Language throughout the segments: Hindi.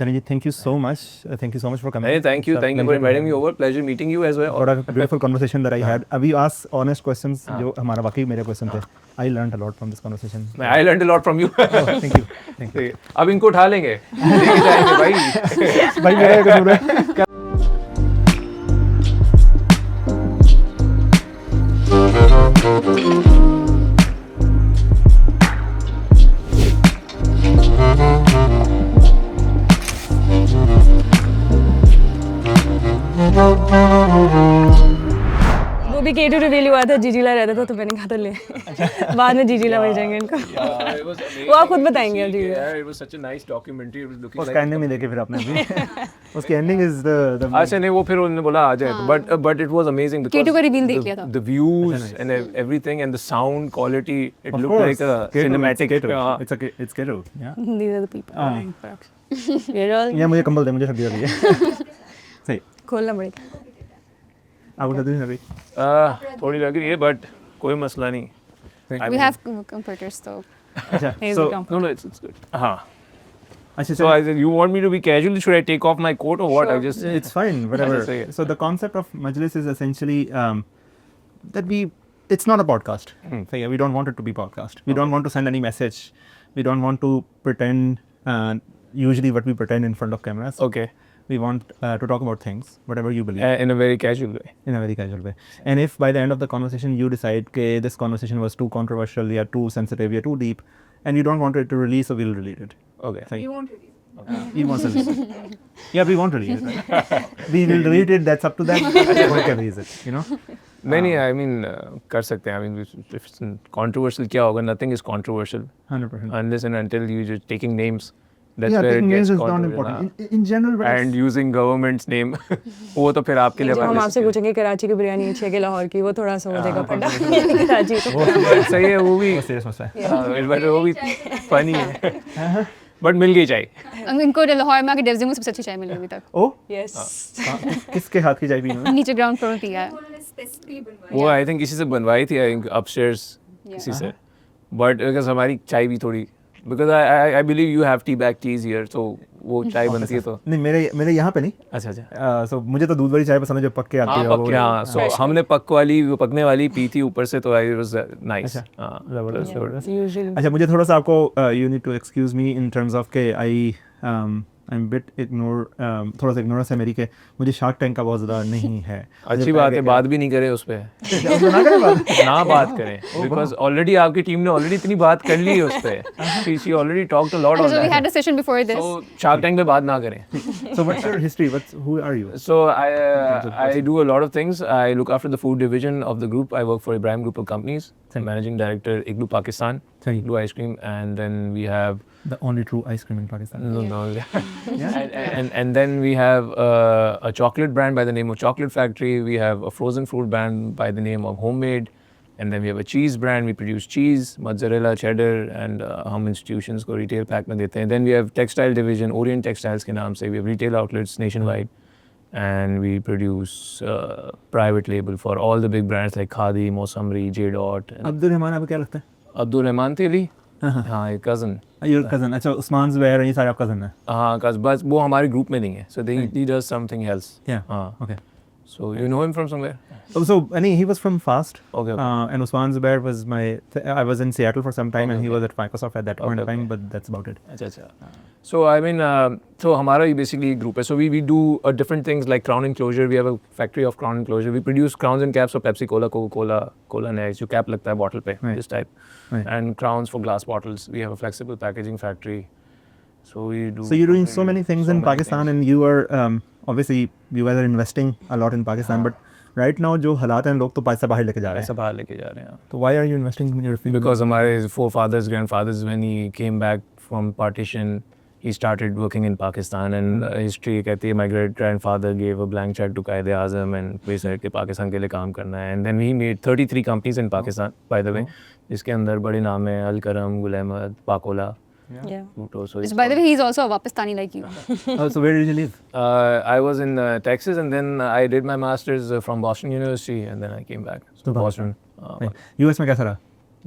Tony ji, thank you so much. Thank you so much for coming. Hey, thank you for inviting me over. Pleasure meeting you as well. What a beautiful conversation that I had. अभी ask honest questions जो हमारा वाकई मेरे question थे. I learned a lot from this conversation. I learned a lot from you. Thank you. अब इनको उठा लेंगे, लेके जाएंगे भाई. भाई मेरा कसूर है. वो भी K2 रिवील हुआ था, जीजीला रहता था तो मैंने कहा था ले बाद में जीजीला मिल जाएंगे इनको. वो आप खुद बताएंगे अब जीजीला. It was such a nice documentary. It was looking उसका ending नहीं देखे फिर आपने भी. उसकी ending is the अच्छा नहीं वो फिर उन्होंने बोला आ जाए but it was amazing because K2 का reveal देख लिया था. the views and everything and the sound quality it Of looked course. like a cinematic. It's K2. Yeah. These are the people. You're all या मुझे कंबल दे, मुझे सर्दी लगी है. सही. खोलना पड़ेगा. आपको सर्दी नहीं लगी? थोड़ी लग रही है but कोई मसला नहीं. We have computers though. अच्छा. Here's So the computer. No, it's good. हाँ. अच्छा. So I said, you want me to be casual? Should I take off my coat or what? Sure. I just It's fine, whatever. Say it. So the concept of Majlis is essentially that it's not a podcast. So yeah, we don't want it to be podcast. We don't want to send any message. We don't want to pretend, usually what we pretend in front of cameras. okay. We want to talk about things, whatever you believe, In a very casual way. in a very casual way. And if by the end of the conversation you decide that this conversation was too controversial, yeah, too sensitive, yeah, too deep, and you don't want it to release, so we'll delete it. Okay. So, he wants to release it. Yeah, we won't release it. Right? We will delete it. That's up to them. We can release it. You know. नहीं I mean कर सकते हैं. I mean if it's controversial क्या होगा? Nothing is controversial 100%. unless and until you're just taking names. That's Yeah, where it taking gets names is not controversial. important. In general, but And using government's name. वो तो फिर आपके लिए जब हम बात आपसे पूछेंगे कराची की बिरयानी अच्छी है कि लाहौर की, वो थोड़ा सा हो जाएगा फटा. कराची तो है. सही है वो भी. वो serious मसला है. But वो भी funny है. But मिल गई चाय. इनको लाहौर में आके डेवजिंग में सबसे अच्छी चाय मिली अभी तक. ओ यस. किसके हाथ की चाय पी उन्होंने? नीचे ग्राउंड फ्लोर पिया है. वो आई थिंक किसी से बनवाई थी आई थिंक अपस्टेयर्स किसी से. But because हमारी चाय भी थोड़ी because I believe you have tea bag teas here so वो चाय बनती है तो. नहीं मेरे यहाँ पे नहीं. अच्छा अच्छा. So मुझे तो दूध वाली चाय पसंद है जो पक के आती है. हाँ पक हाँ. So हमने पकने वाली पी थी ऊपर से तो it was nice. हाँ. जबरदस्त. Usually. अच्छा मुझे थोड़ा सा आपको you need to excuse me in terms of के I'm bit थोड़ा सा ignorance है मेरी के मुझे शार्क टैंक का बहुत ज़्यादा नहीं है. अच्छी बात है बात भी नहीं करें उस पे. ना बात करें because already आपकी टीम ने already इतनी बात कर ली है उस पे. She already talked a lot on So we that. had a session before this. So Shark Tank पे बात ना करें. So what's your history? Who are you? So I do a lot of things. I look after the food division of the group. I work for Ibrahim Group of Companies. Managing Director Igloo Pakistan. Igloo Ice Cream, and then we have The only true ice cream in Pakistan. no. and then we have a chocolate brand by the name of Chocolate Factory. We have a frozen fruit brand by the name of Homemade. And then we have a cheese brand. We produce cheese, mozzarella, cheddar, and हम institutions को retail pack में देते हैं. Then we have textile division, Orient Textiles के नाम से. We have retail outlets nationwide. And we produce private label for all the big brands like Khadi, Mossamri, J-Dot. Abdul Rahman आपको क्या लगता है? Abdul Rahman Teli? हाँ एक cousin. Your cousin. अच्छा उस्मान ज़ुबैर ये सारे आप cousin हैं. हाँ cousin बस वो हमारे group में नहीं है. So he does something else. Yeah. हाँ. Okay. So you know him from somewhere? So he was from Fast. Okay. And Usman Zubair was I was in Seattle for some time and he was at Microsoft at that point in time, but that's about it. अच्छा. So I mean, so हमारा ये basically group है. So we do different things like Crown Enclosure. We have a factory of Crown Enclosure. We produce crowns and caps for Pepsi Cola, Coca-Cola, Cola Next. जो cap लगता है bottle पे, Right. this type. Right. And crowns for glass bottles. We have a flexible packaging factory. So we do. So you're doing so many things in Pakistan and you are obviously you guys are investing a lot in Pakistan, but right now जो हालात हैं लोग तो पैसा बाहर लेके जा रहे पैसा हैं. बाहर लेके जा रहे हैं. तो why are you investing in your field? Because हमारे forefathers, grandfathers, when he came back from partition, he started working in Pakistan and history कहती है my great grandfather gave a blank check to Qaid Azam and decided कि पाकिस्तान के लिए काम करना है. And then he made 33 companies in Pakistan, by the way, जिसके अंदर बड़े नाम हैं अल करम, Gul Ahmed, Pakola. Yeah. So By the way, he's also a Wapistani like you. So where did you live? I was in Texas and then I did my masters from Boston University and then I came back to Boston. US में कैसा रहा?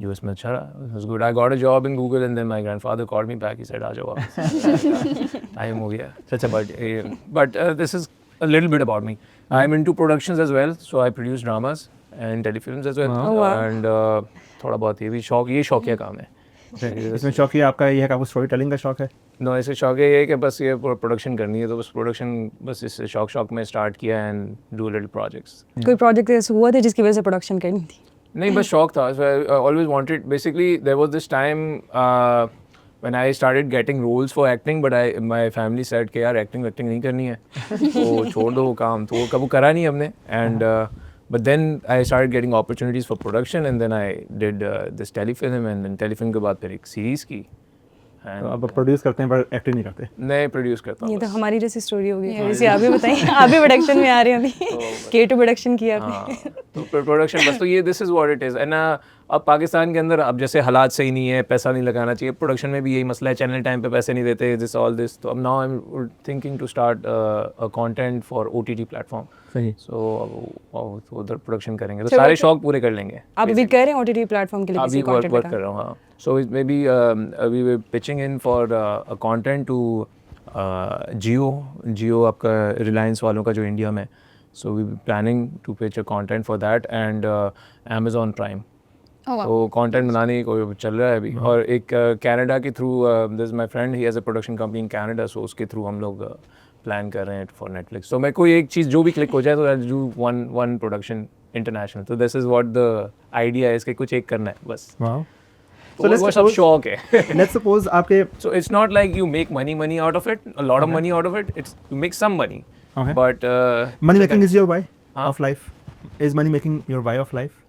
US में अच्छा रहा. It was good. I got a job in Google and then my grandfather called me back. He said, "आ जाओ वापस." Time हो गया. Such but this is a little bit about me. I'm into productions as well, so I produce dramas and telefilms as well. Wow. Oh, wow. And थोड़ा बहुत ये शौकिया काम है. इसमें शौक ये आपका ये है कि आपको स्टोरी टेलिंग का शौक है? नो, ऐसे शौक है ये कि बस ये प्रोडक्शन करनी है, तो बस प्रोडक्शन बस इस शौक में स्टार्ट किया एंड डू लिटिल प्रोजेक्ट्स. कोई प्रोजेक्ट ऐसा हुआ था जिसकी वजह से प्रोडक्शन करनी थी? नहीं, बस शौक था. Always wanted. Basically there was this time when I started getting roles for acting, but my family said कि यार एक्टिंग नहीं करनी है तो छोड़ दो वो काम. तो वो कभी करा नहीं हमने. And but then I started getting opportunities for production and then I did this telefilm and then telefilm के बाद फिर एक सीरीज की. तो अब प्रोड्यूस करते हैं पर एक्टिंग नहीं करते? नहीं, प्रोड्यूस करता हूँ. ये तो हमारी जैसी स्टोरी हो गई. वैसे आप भी बताइए, आप भी प्रोडक्शन में आ रहे हैं अभी. K2 प्रोडक्शन किया आपने. तो प्रोडक्शन बस तो ये this is what it is. And अब पाकिस्तान के अंदर अब जैसे हालात सही नहीं है, पैसा नहीं लगाना चाहिए. प्रोडक्शन में भी यही मसला है, चैनल टाइम पे पैसे नहीं देते, दिस ऑल दिस. तो अब now I am thinking to start a content for OTT platform. सही. सो उधर प्रोडक्शन करेंगे तो सारे शौक पूरे कर लेंगे. आप अभी कर रहे हैं OTT प्लेटफॉर्म के लिए अभी किसी कंटेंट वर्क कर रहा हूँ. हाँ. So maybe we were pitching in for a content to Jio आपका रिलायंस वालों का जो इंडिया में. So we planning to pitch a content for that and Amazon Prime. Oh wow. तो कंटेंट बनाने की कोई चल रहा है अभी. और एक कनाडा के through, this my friend, he has a production company in Canada, so उसके थ्रू हम लोग प्लान कर रहे हैं फॉर नेटफ्लिक्स. तो मैं कोई एक चीज़ जो भी क्लिक हो जाए तो I do one production international. तो this is what the idea है. इसके कुछ एक करना है बस. वाओ. तो वो सब शौक है. लेट्स सपोज आपके So it's not like you make money out of it, a lot of money out of it. It's you make some money. Okay. But money making is your why Huh? of life? Is money making your why of life?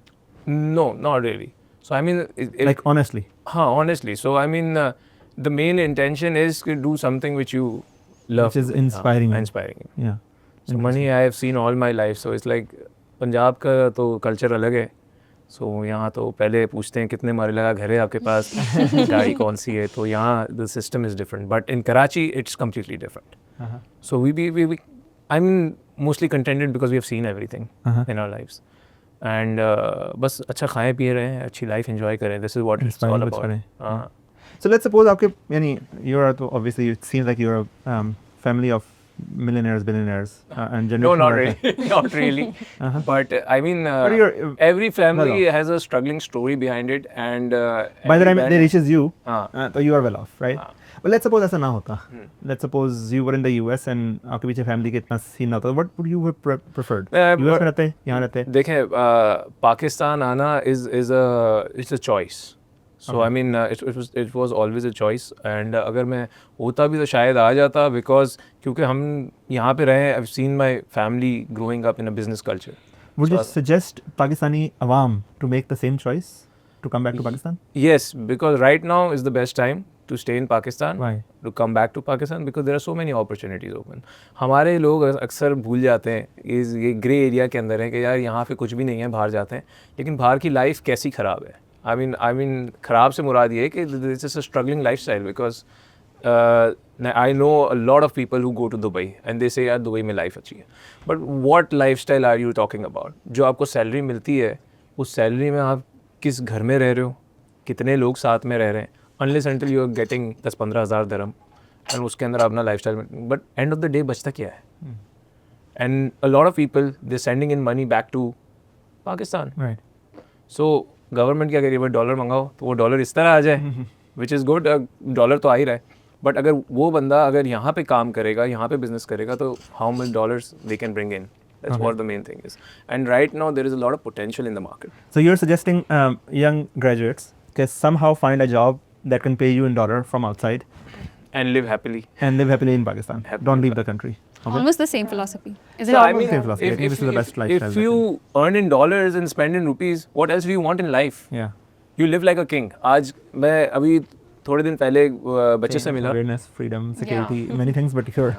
no, not really. So I mean, Like honestly. honestly. So I mean, the main intention is to do something which you love, Which is inspiring you. inspiring you. Yeah. So money I have seen all my life. So it's like Punjab का तो कल्चर अलग है. सो यहाँ तो पहले पूछते हैं कितने मारे लगा घर है आपके पास, गाड़ी कौन सी है. तो यहाँ the system is different. But in Karachi it's completely different. So we I mean mostly contented because we have seen everything in our lifes. And बस अच्छा खाएं पिए रहे हैं, अच्छी लाइफ एंजॉय करें. This is what it's all about. हाँ. So let's suppose आपके यानी you are तो obviously it seems like you're a family of millionaires, billionaires, and No, generation not like really. Not really. But I mean, But you're- every family well has a struggling story behind it, and by the time every they reaches you, हाँ. तो you are well off, right? But let's suppose ऐसा ना होता. Let's suppose you were in the US and आपके पीछे family के इतना scene ना होता. What would you have preferred? US में रहते, यहाँ रहते. देखें, पाकिस्तान आना is a choice. So I mean, it was always a choice. And अगर मैं होता भी तो शायद आ जाता, because क्योंकि हम यहाँ पे रहे. I've seen my family growing up in a business culture. Would you suggest Pakistani awam to make the same choice to come back to Pakistan? Yes, because right now is the best time to stay in Pakistan. Why? To come back to Pakistan, because there are so many opportunities open. हमारे लोग अक्सर भूल जाते हैं, ये ग्रे एरिया के अंदर है कि यार यहाँ पे कुछ भी नहीं है, बाहर जाते हैं. लेकिन बाहर की लाइफ कैसी ख़राब है. I mean ख़राब से मुराद ये है कि this is a struggling lifestyle, because I know a lot of people who go to Dubai and they say यार दुबई में लाइफ अच्छी है. But what lifestyle are you talking about? जो आपको सैलरी मिलती है, उस सैलरी में आप किस घर में रह रहे हो, कितने लोग साथ में रह रहे हैं, unless until you are getting 10-15 हज़ार दरम, and उसके अंदर अपना लाइफस्टाइल में. But end of the day बचता क्या है? And a lot of people they're sending in money back to Pakistan. Right. So government क्या करिए, डॉलर मंगाओ तो वो डॉलर इस तरह आ जाए, विच इज़ गुड. डॉलर तो आ ही रहा है. बट अगर वो बंदा अगर यहाँ पे काम करेगा, यहाँ पे बिजनेस करेगा, तो how much dollars they can bring in. That's what the main thing is. And right now there is a lot of potential in the market. So you're suggesting young graduates can somehow find a job that can pay you in dollar from outside And live happily. and live happily in Pakistan. Happily. Don't leave the country. Okay. Almost the same philosophy, isn't So, it? I mean, same philosophy. I think this is the best lifestyle if that you earn in dollars and spend in rupees, what else do you want in life? Yeah. You live like a king. आज मैं अभी थोड़े दिन पहले बच्चे से मिला. Awareness, freedom, security, many things, but you're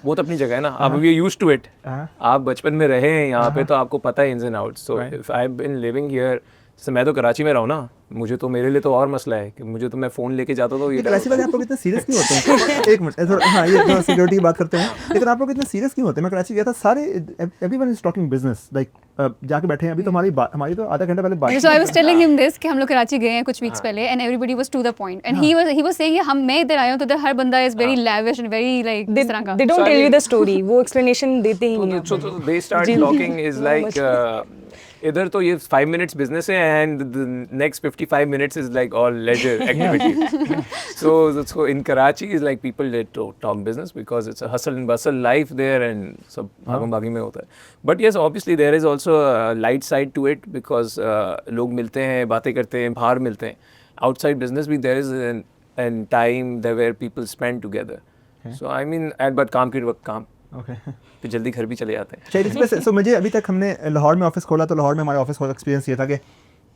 वो तो अपनी जगह है ना. अब we are used to it. आप बचपन में रहे हैं यहाँ पे, तो आपको पता है ins and outs. So Right. if I've been living here जैसे मैं तो कराची में रहा हूँ ना, मुझे तो मेरे लिए तो और मसला है कि मुझे तो मैं फ़ोन लेके जाता तो ये कराची वाले आप लोग इतने सीरियस क्यों होते हैं? एक मिनट थोड़ा, हाँ ये थोड़ा सिक्योरिटी की बात करते हैं, लेकिन आप लोग इतने सीरियस क्यों होते हैं? मैं कराची गया था, सारे everyone is talking business, like जाके बैठे हैं अभी तो हमारी तो आधा घंटा पहले बात So I was telling him this कि हम लोग कराची गए हैं कुछ weeks पहले and everybody was to the point and he was saying कि मैं इधर आया हूँ तो इधर हर बंदा is very lavish and very like They, इस तरह का. they don't So I tell you mean- the story. वो explanation देते ही नहीं So हैं. they start talking is like इधर तो ये 5 minutes business है and the next 55 minutes is like all leisure activity. So in Karachi is like people they talk business because it's a hustle and bustle life there and सब भागम भागी में होता है. But yes, obviously there is also a light side to it because लोग मिलते हैं, बातें करते हैं, बाहर मिलते हैं. Outside business भी there is an time there where people spend together. So I mean, but काम के वक्त काम. ओके फिर जल्दी घर भी चले जाते हैं. चलिए इसमें सो मुझे अभी तक हमने लाहौर में ऑफिस खोला तो लाहौर में हमारा ऑफिस का एक्सपीरियंस ये था कि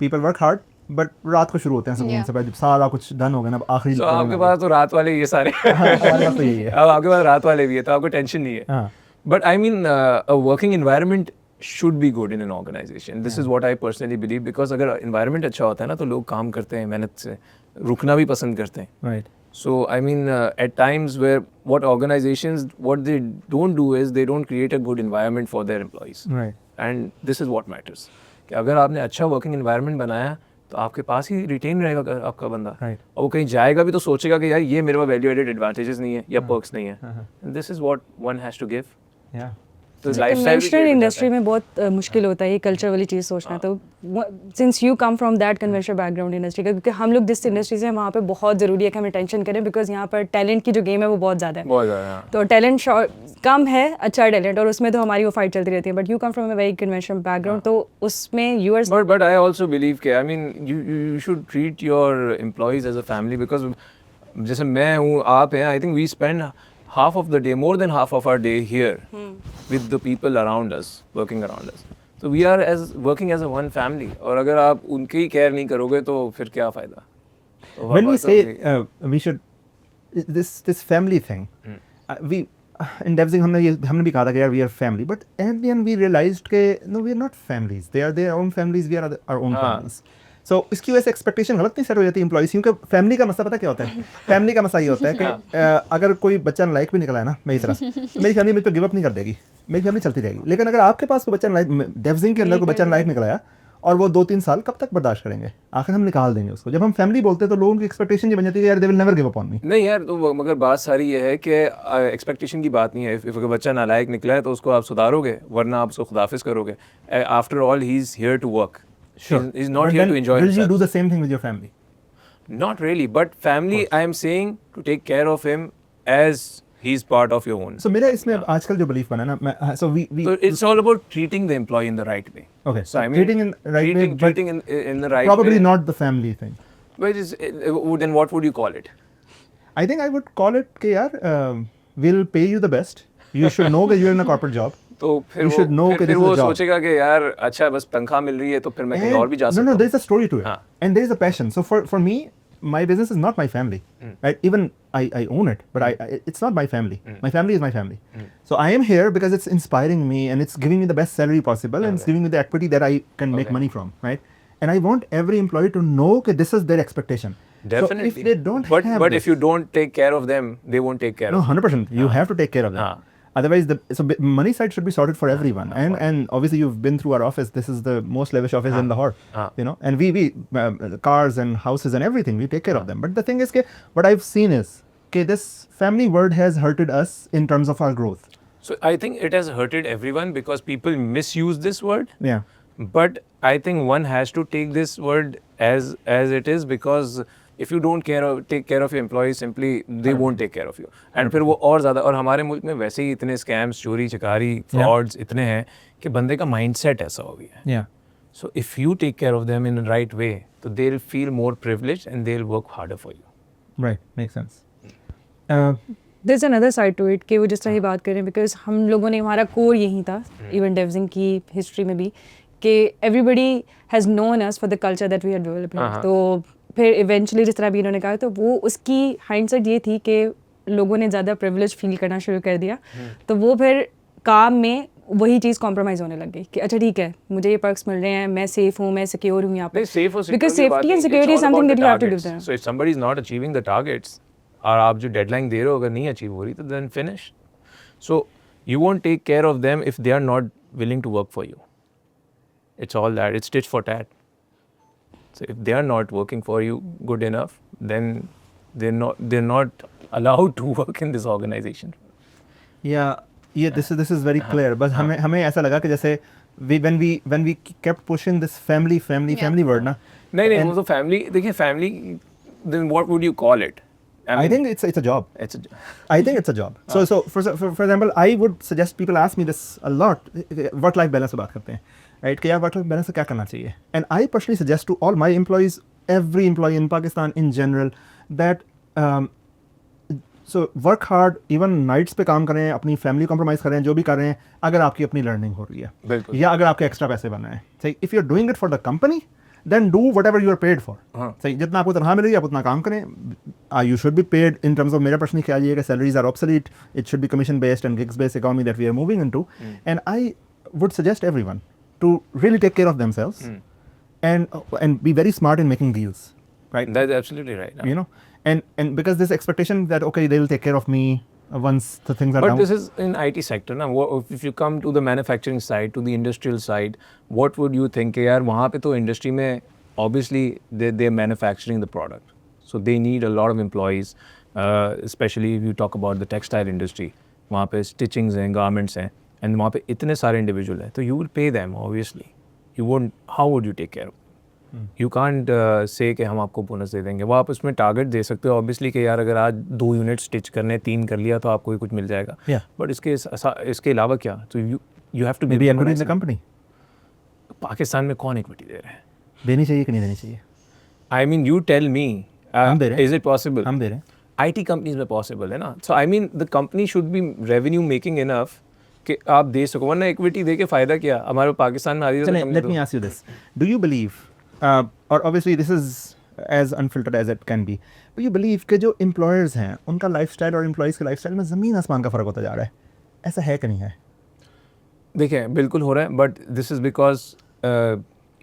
पीपल वर्क हार्ड बट रात को शुरू होते हैं सुकून से, जब सारा कुछ डन हो गया ना आखिरी तो आपके पास तो रात वाले ये सारे हमारे पास तो यही है. अब आपके पास रात वाले भी है तो आपको टेंशन नहीं है. हाँ. But I mean a working environment should be good in an organisation. This is what I personally believe because अगर एनवायरनमेंट अच्छा होता है ना तो लोग काम करते हैं, मेहनत से रुकना भी पसंद करते हैं. Right. So I mean, at times where what organizations what they don't do is they don't create a good environment for their employees. Right. And this is what matters. कि अगर आपने अच्छा working environment बनाया तो आपके पास ही retain रहेगा आपका बंदा. Right. और वो कहीं जाएगा भी तो सोचेगा कि यार ये मेरे पास value added advantages नहीं है या perks नहीं है. And this is what one has to give. Yeah. तो lifestyle भी कन्वेंशनल create हो इंडस्ट्री जाता है. में बहुत मुश्किल होता है ये कल्चर वाली चीज़ सोचना. तो since you come from that conventional background industry का, क्योंकि हम लोग जिस इंडस्ट्री से हैं वहाँ पे बहुत ज़रूरी है कि हम अटेंशन करें बिकॉज यहाँ पर टैलेंट की जो गेम है वो बहुत ज़्यादा है. बहुत ज़्यादा. हाँ. तो टैलेंट कम है, अच्छा टैलेंट, और उसमें तो हमारी वो फाइट चलती रहती है. But you come from a very conventional background, तो उसमें you are But I also believe कि I mean you should treat your employees as a family because जैसे मैं हूँ आप हैं, I think we spend half of the day, more than half of our day here with the people around us, working around us. So we are working as a one family. और अगर आप उनकी ही केयर नहीं करोगे तो फिर क्या फ़ायदा? तो When we वापस say वही- we should this family thing, we in Devzing हमने भी कहा था कि यार we are family, but at the end we realized कि no we are not families. They are their own families, we are our own हाँ. families. So इसकी वजह से एक्सपेक्टेशन गलत नहीं सेट हो जाती एम्प्लॉइज, क्योंकि फैमिली का मसला पता क्या होता है? फैमिली का मसला ये होता है कि अगर कोई बच्चा नालायक भी निकला है ना मेरी तरह से, तो मेरी फैमिली मुझ पर गिव अप नहीं कर देगी, मेरी फैमिली चलती रहेगी. लेकिन अगर आपके पास कोई बच्चा नालायक, डेवजिंग के अंदर कोई बच्चा नालायक निकला है और वो 2-3 साल कब तक बर्दाश्त करेंगे? आखिर हम निकाल देंगे उसको. जब हम फैमिली बोलते हैं तो लोगों की एक्सपेक्टेशन ये बन जाती है यार they will never give up on me. नहीं यार, तो मगर बात सारी ये है कि एक्सपेक्टेशन की बात नहीं है. इफ अगर बच्चा नालायक निकला है तो उसको आप सुधारोगे, वरना आप उसको खुदाफिज करोगे. After all he is here to work. He's not here to enjoy Will himself. you do the same thing with your family? Not really, but family, I am saying to take care of him as he's part of your own. So मेरा इसमें अब आजकल जो belief बना ना, so we So it's all about treating the employee in the right way. okay. So I mean, treating in right way, but treating in the right probably way. not the family thing. But then what would you call it? I think I would call it कि यार we'll pay you the best. You should know that you're in a corporate job. तो फिर You वो should know फिर कि this वो is a job. सोचेगा कि यार अच्छा बस तनख्वाह मिल रही है तो फिर मैं कहीं और भी जा no, सकता no, हूँ. there's a story to it, हाँ. and there is a passion. So for me, my business is not my family. Right? Even I own it, but it's not my family. My family is my family. So I am here because it's inspiring me and it's giving me the best salary possible and it's giving me the equity that I can make Okay. money from. Right? And I want every employee to know that this is their expectation. Definitely. So if they don't but have but this, if you don't take care of them, they won't take care no, of you. 100%. You have to take care of them. हाँ. Otherwise, money side should be sorted for everyone. And obviously, you've been through our office. This is the most lavish office in Lahore. You know, and we cars and houses and everything. We take care of them. But the thing is, what I've seen is, this family word has hurted us in terms of our growth. So I think it has hurted everyone because people misuse this word. Yeah. But I think one has to take this word as it is because if you don't take care of your employees, simply they won't take care of you. And फिर वो और ज़्यादा, और हमारे मुल्क में वैसे ही इतने scams, चोरी चकारी, frauds इतने हैं कि बंदे का mindset ऐसा हो गया है. Yeah. So if you take care of them in the right way, तो they'll feel more privileged and they'll work harder for you. Right. Makes sense. This another side to it कि वो जिस तरह की बात करें, बिकॉज हम लोगों ने, हमारा कोर यही था इवन डेवजिंग की हिस्ट्री में भी, कि everybody has known us for the culture that we have developed. तो फिर इवेंचुअली जिस तरह भी इन्होंने कहा, तो वो उसकी हाइंडसाइट ये थी कि लोगों ने ज़्यादा प्रिविलेज फील करना शुरू कर दिया. तो वो फिर काम में वही चीज़ कॉम्प्रोमाइज़ होने लग गई कि अच्छा ठीक है मुझे ये पर्क्स मिल रहे हैं, मैं सेफ हूँ, मैं सिक्योर हूँ यहाँ नहीं, पे. safe और secure Because की बात safety and नहीं, security it's is all something about that the you have to do targets. there. So if somebody is not achieving the targets, और आप जो deadline दे रहे हो अगर नहीं achieve हो रही तो then finish. So you won't take care of them if they are not willing to work for you. It's all that. It's tit for tat. So if they are not working for you good enough, then they're not allowed to work in this organization. Yeah, this is very clear. बस हमें ऐसा लगा कि जैसे when we kept pushing this family word ना. नहीं and वो तो family देखिए family then what would you call it? I think it's a job. it's a I think it's a job. So for example, I would suggest people ask me this a lot. Work life balance पे बात करते हैं, right? कि यार work life balance से क्या करना चाहिए? And I personally suggest to all my employees, every employee in Pakistan in general, that so work hard, even nights पे काम करें, अपनी family compromise करें, जो भी कर रहे हैं, अगर आपकी अपनी learning हो रही है, बिल्कुल. या अगर आपके extra पैसे बन रहे हैं. So if you're doing it for the company, then do whatever you are paid for. सही, जितना आपको तनख्वाह मिल रही है आप उतना काम करें. You should be paid in terms of मेरा personally ख्याल ये है कि salaries are obsolete. It should be commission based and gigs based economy that we are moving into. And I would suggest everyone to really take care of themselves and be very smart in making deals, right? That's absolutely right. You know, and because this expectation that okay they will take care of me once the things are But down. this is in IT sector ना. If you come to the manufacturing side, to the industrial side, what would you think? यार वहाँ पे तो industry में obviously they're manufacturing the product, so they need a lot of employees, especially if you talk about the textile industry. वहाँ पे stitchings हैं, garments हैं, and वहाँ पे इतने सारे individual हैं, तो you will pay them obviously. You won't. How would you take care of them? You can't say कि हम आपको बोनस दे देंगे. वो आप उसमें टारगेट दे सकते हो ऑब्वियसली कि यार अगर आज 2 यूनिट स्टिच करने 3 कर लिया तो आपको ही कुछ मिल जाएगा. बट इसके अलावा क्या? तो you have to maybe equity in the company. Pakistan में कौन इक्विटी दे रहा है? देनी चाहिए कि नहीं देनी चाहिए? I mean you tell me, हम दे रहे हैं. Is it possible? हम दे रहे हैं. IT कंपनीज में पॉसिबल है ना. So I mean the company should be revenue making enough कि आप दे सको, वरना इक्विटी दे के फ़ायदा क्या? हमारे पाकिस्तान में आ रही है. Let me ask you this. Do you believe, or obviously this is as unfiltered as it can be, but you believe कि जो employers हैं उनका lifestyle और employees के lifestyle में ज़मीन आसमान का फ़र्क होता जा रहा है? ऐसा है कि नहीं है? देखिए बिल्कुल हो रहा है, but this is because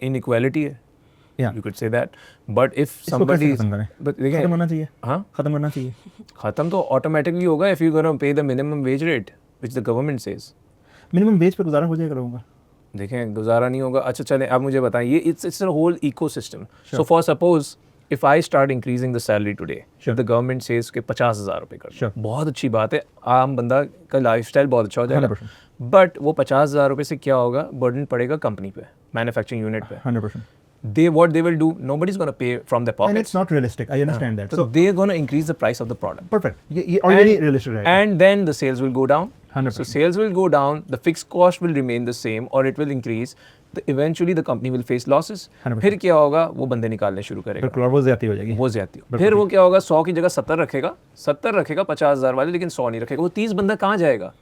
inequality है. Yeah. You could say that, but if इसको somebody, कैसे खत्म करें? but देखिए खत्म होना चाहिए. हाँ, खत्म करना चाहिए. खत्म तो ऑटोमेटिकली होगा if you're gonna pay the minimum wage rate which the government says. Minimum wage पे गुजारा हो जाएगा लोगों का. देखें गुजारा नहीं होगा. अच्छा चलें आप मुझे बताएं, ये it's a whole ecosystem. So for suppose if I start increasing the salary today, if the government says कि 50,000 रुपए कर दो, बहुत अच्छी बात है, आम बंदा का लाइफस्टाइल बहुत अच्छा हो जाएगा. 100%. बट वो 50,000 रुपए से क्या होगा? बर्डन पड़ेगा कंपनी पे, मैन्युफैक्चरिंग यूनिट पे. 100%. What they will do, nobody's going to pay from their pockets. And it's not realistic. I understand that. So they're going to increase the price of the product. Perfect. ये already realistic है. And then the sales will go down. 100%. So sales will go down, the fixed cost will remain the same or it will increase. Eventually the company will face losses. 100%. फिर क्या होगा? वो बंदे निकालने शुरू करेगा. बिल्कुल, और वो ज़्यादती हो जाएगी. वो ज़्यादती. फिर वो क्या होगा? 100 की जगह 70 रखेगा. 70 रखेगा 50,000 वाले, लेकिन 100 नहीं रखेगा. वो 30 बंदा कहाँ जाएगा?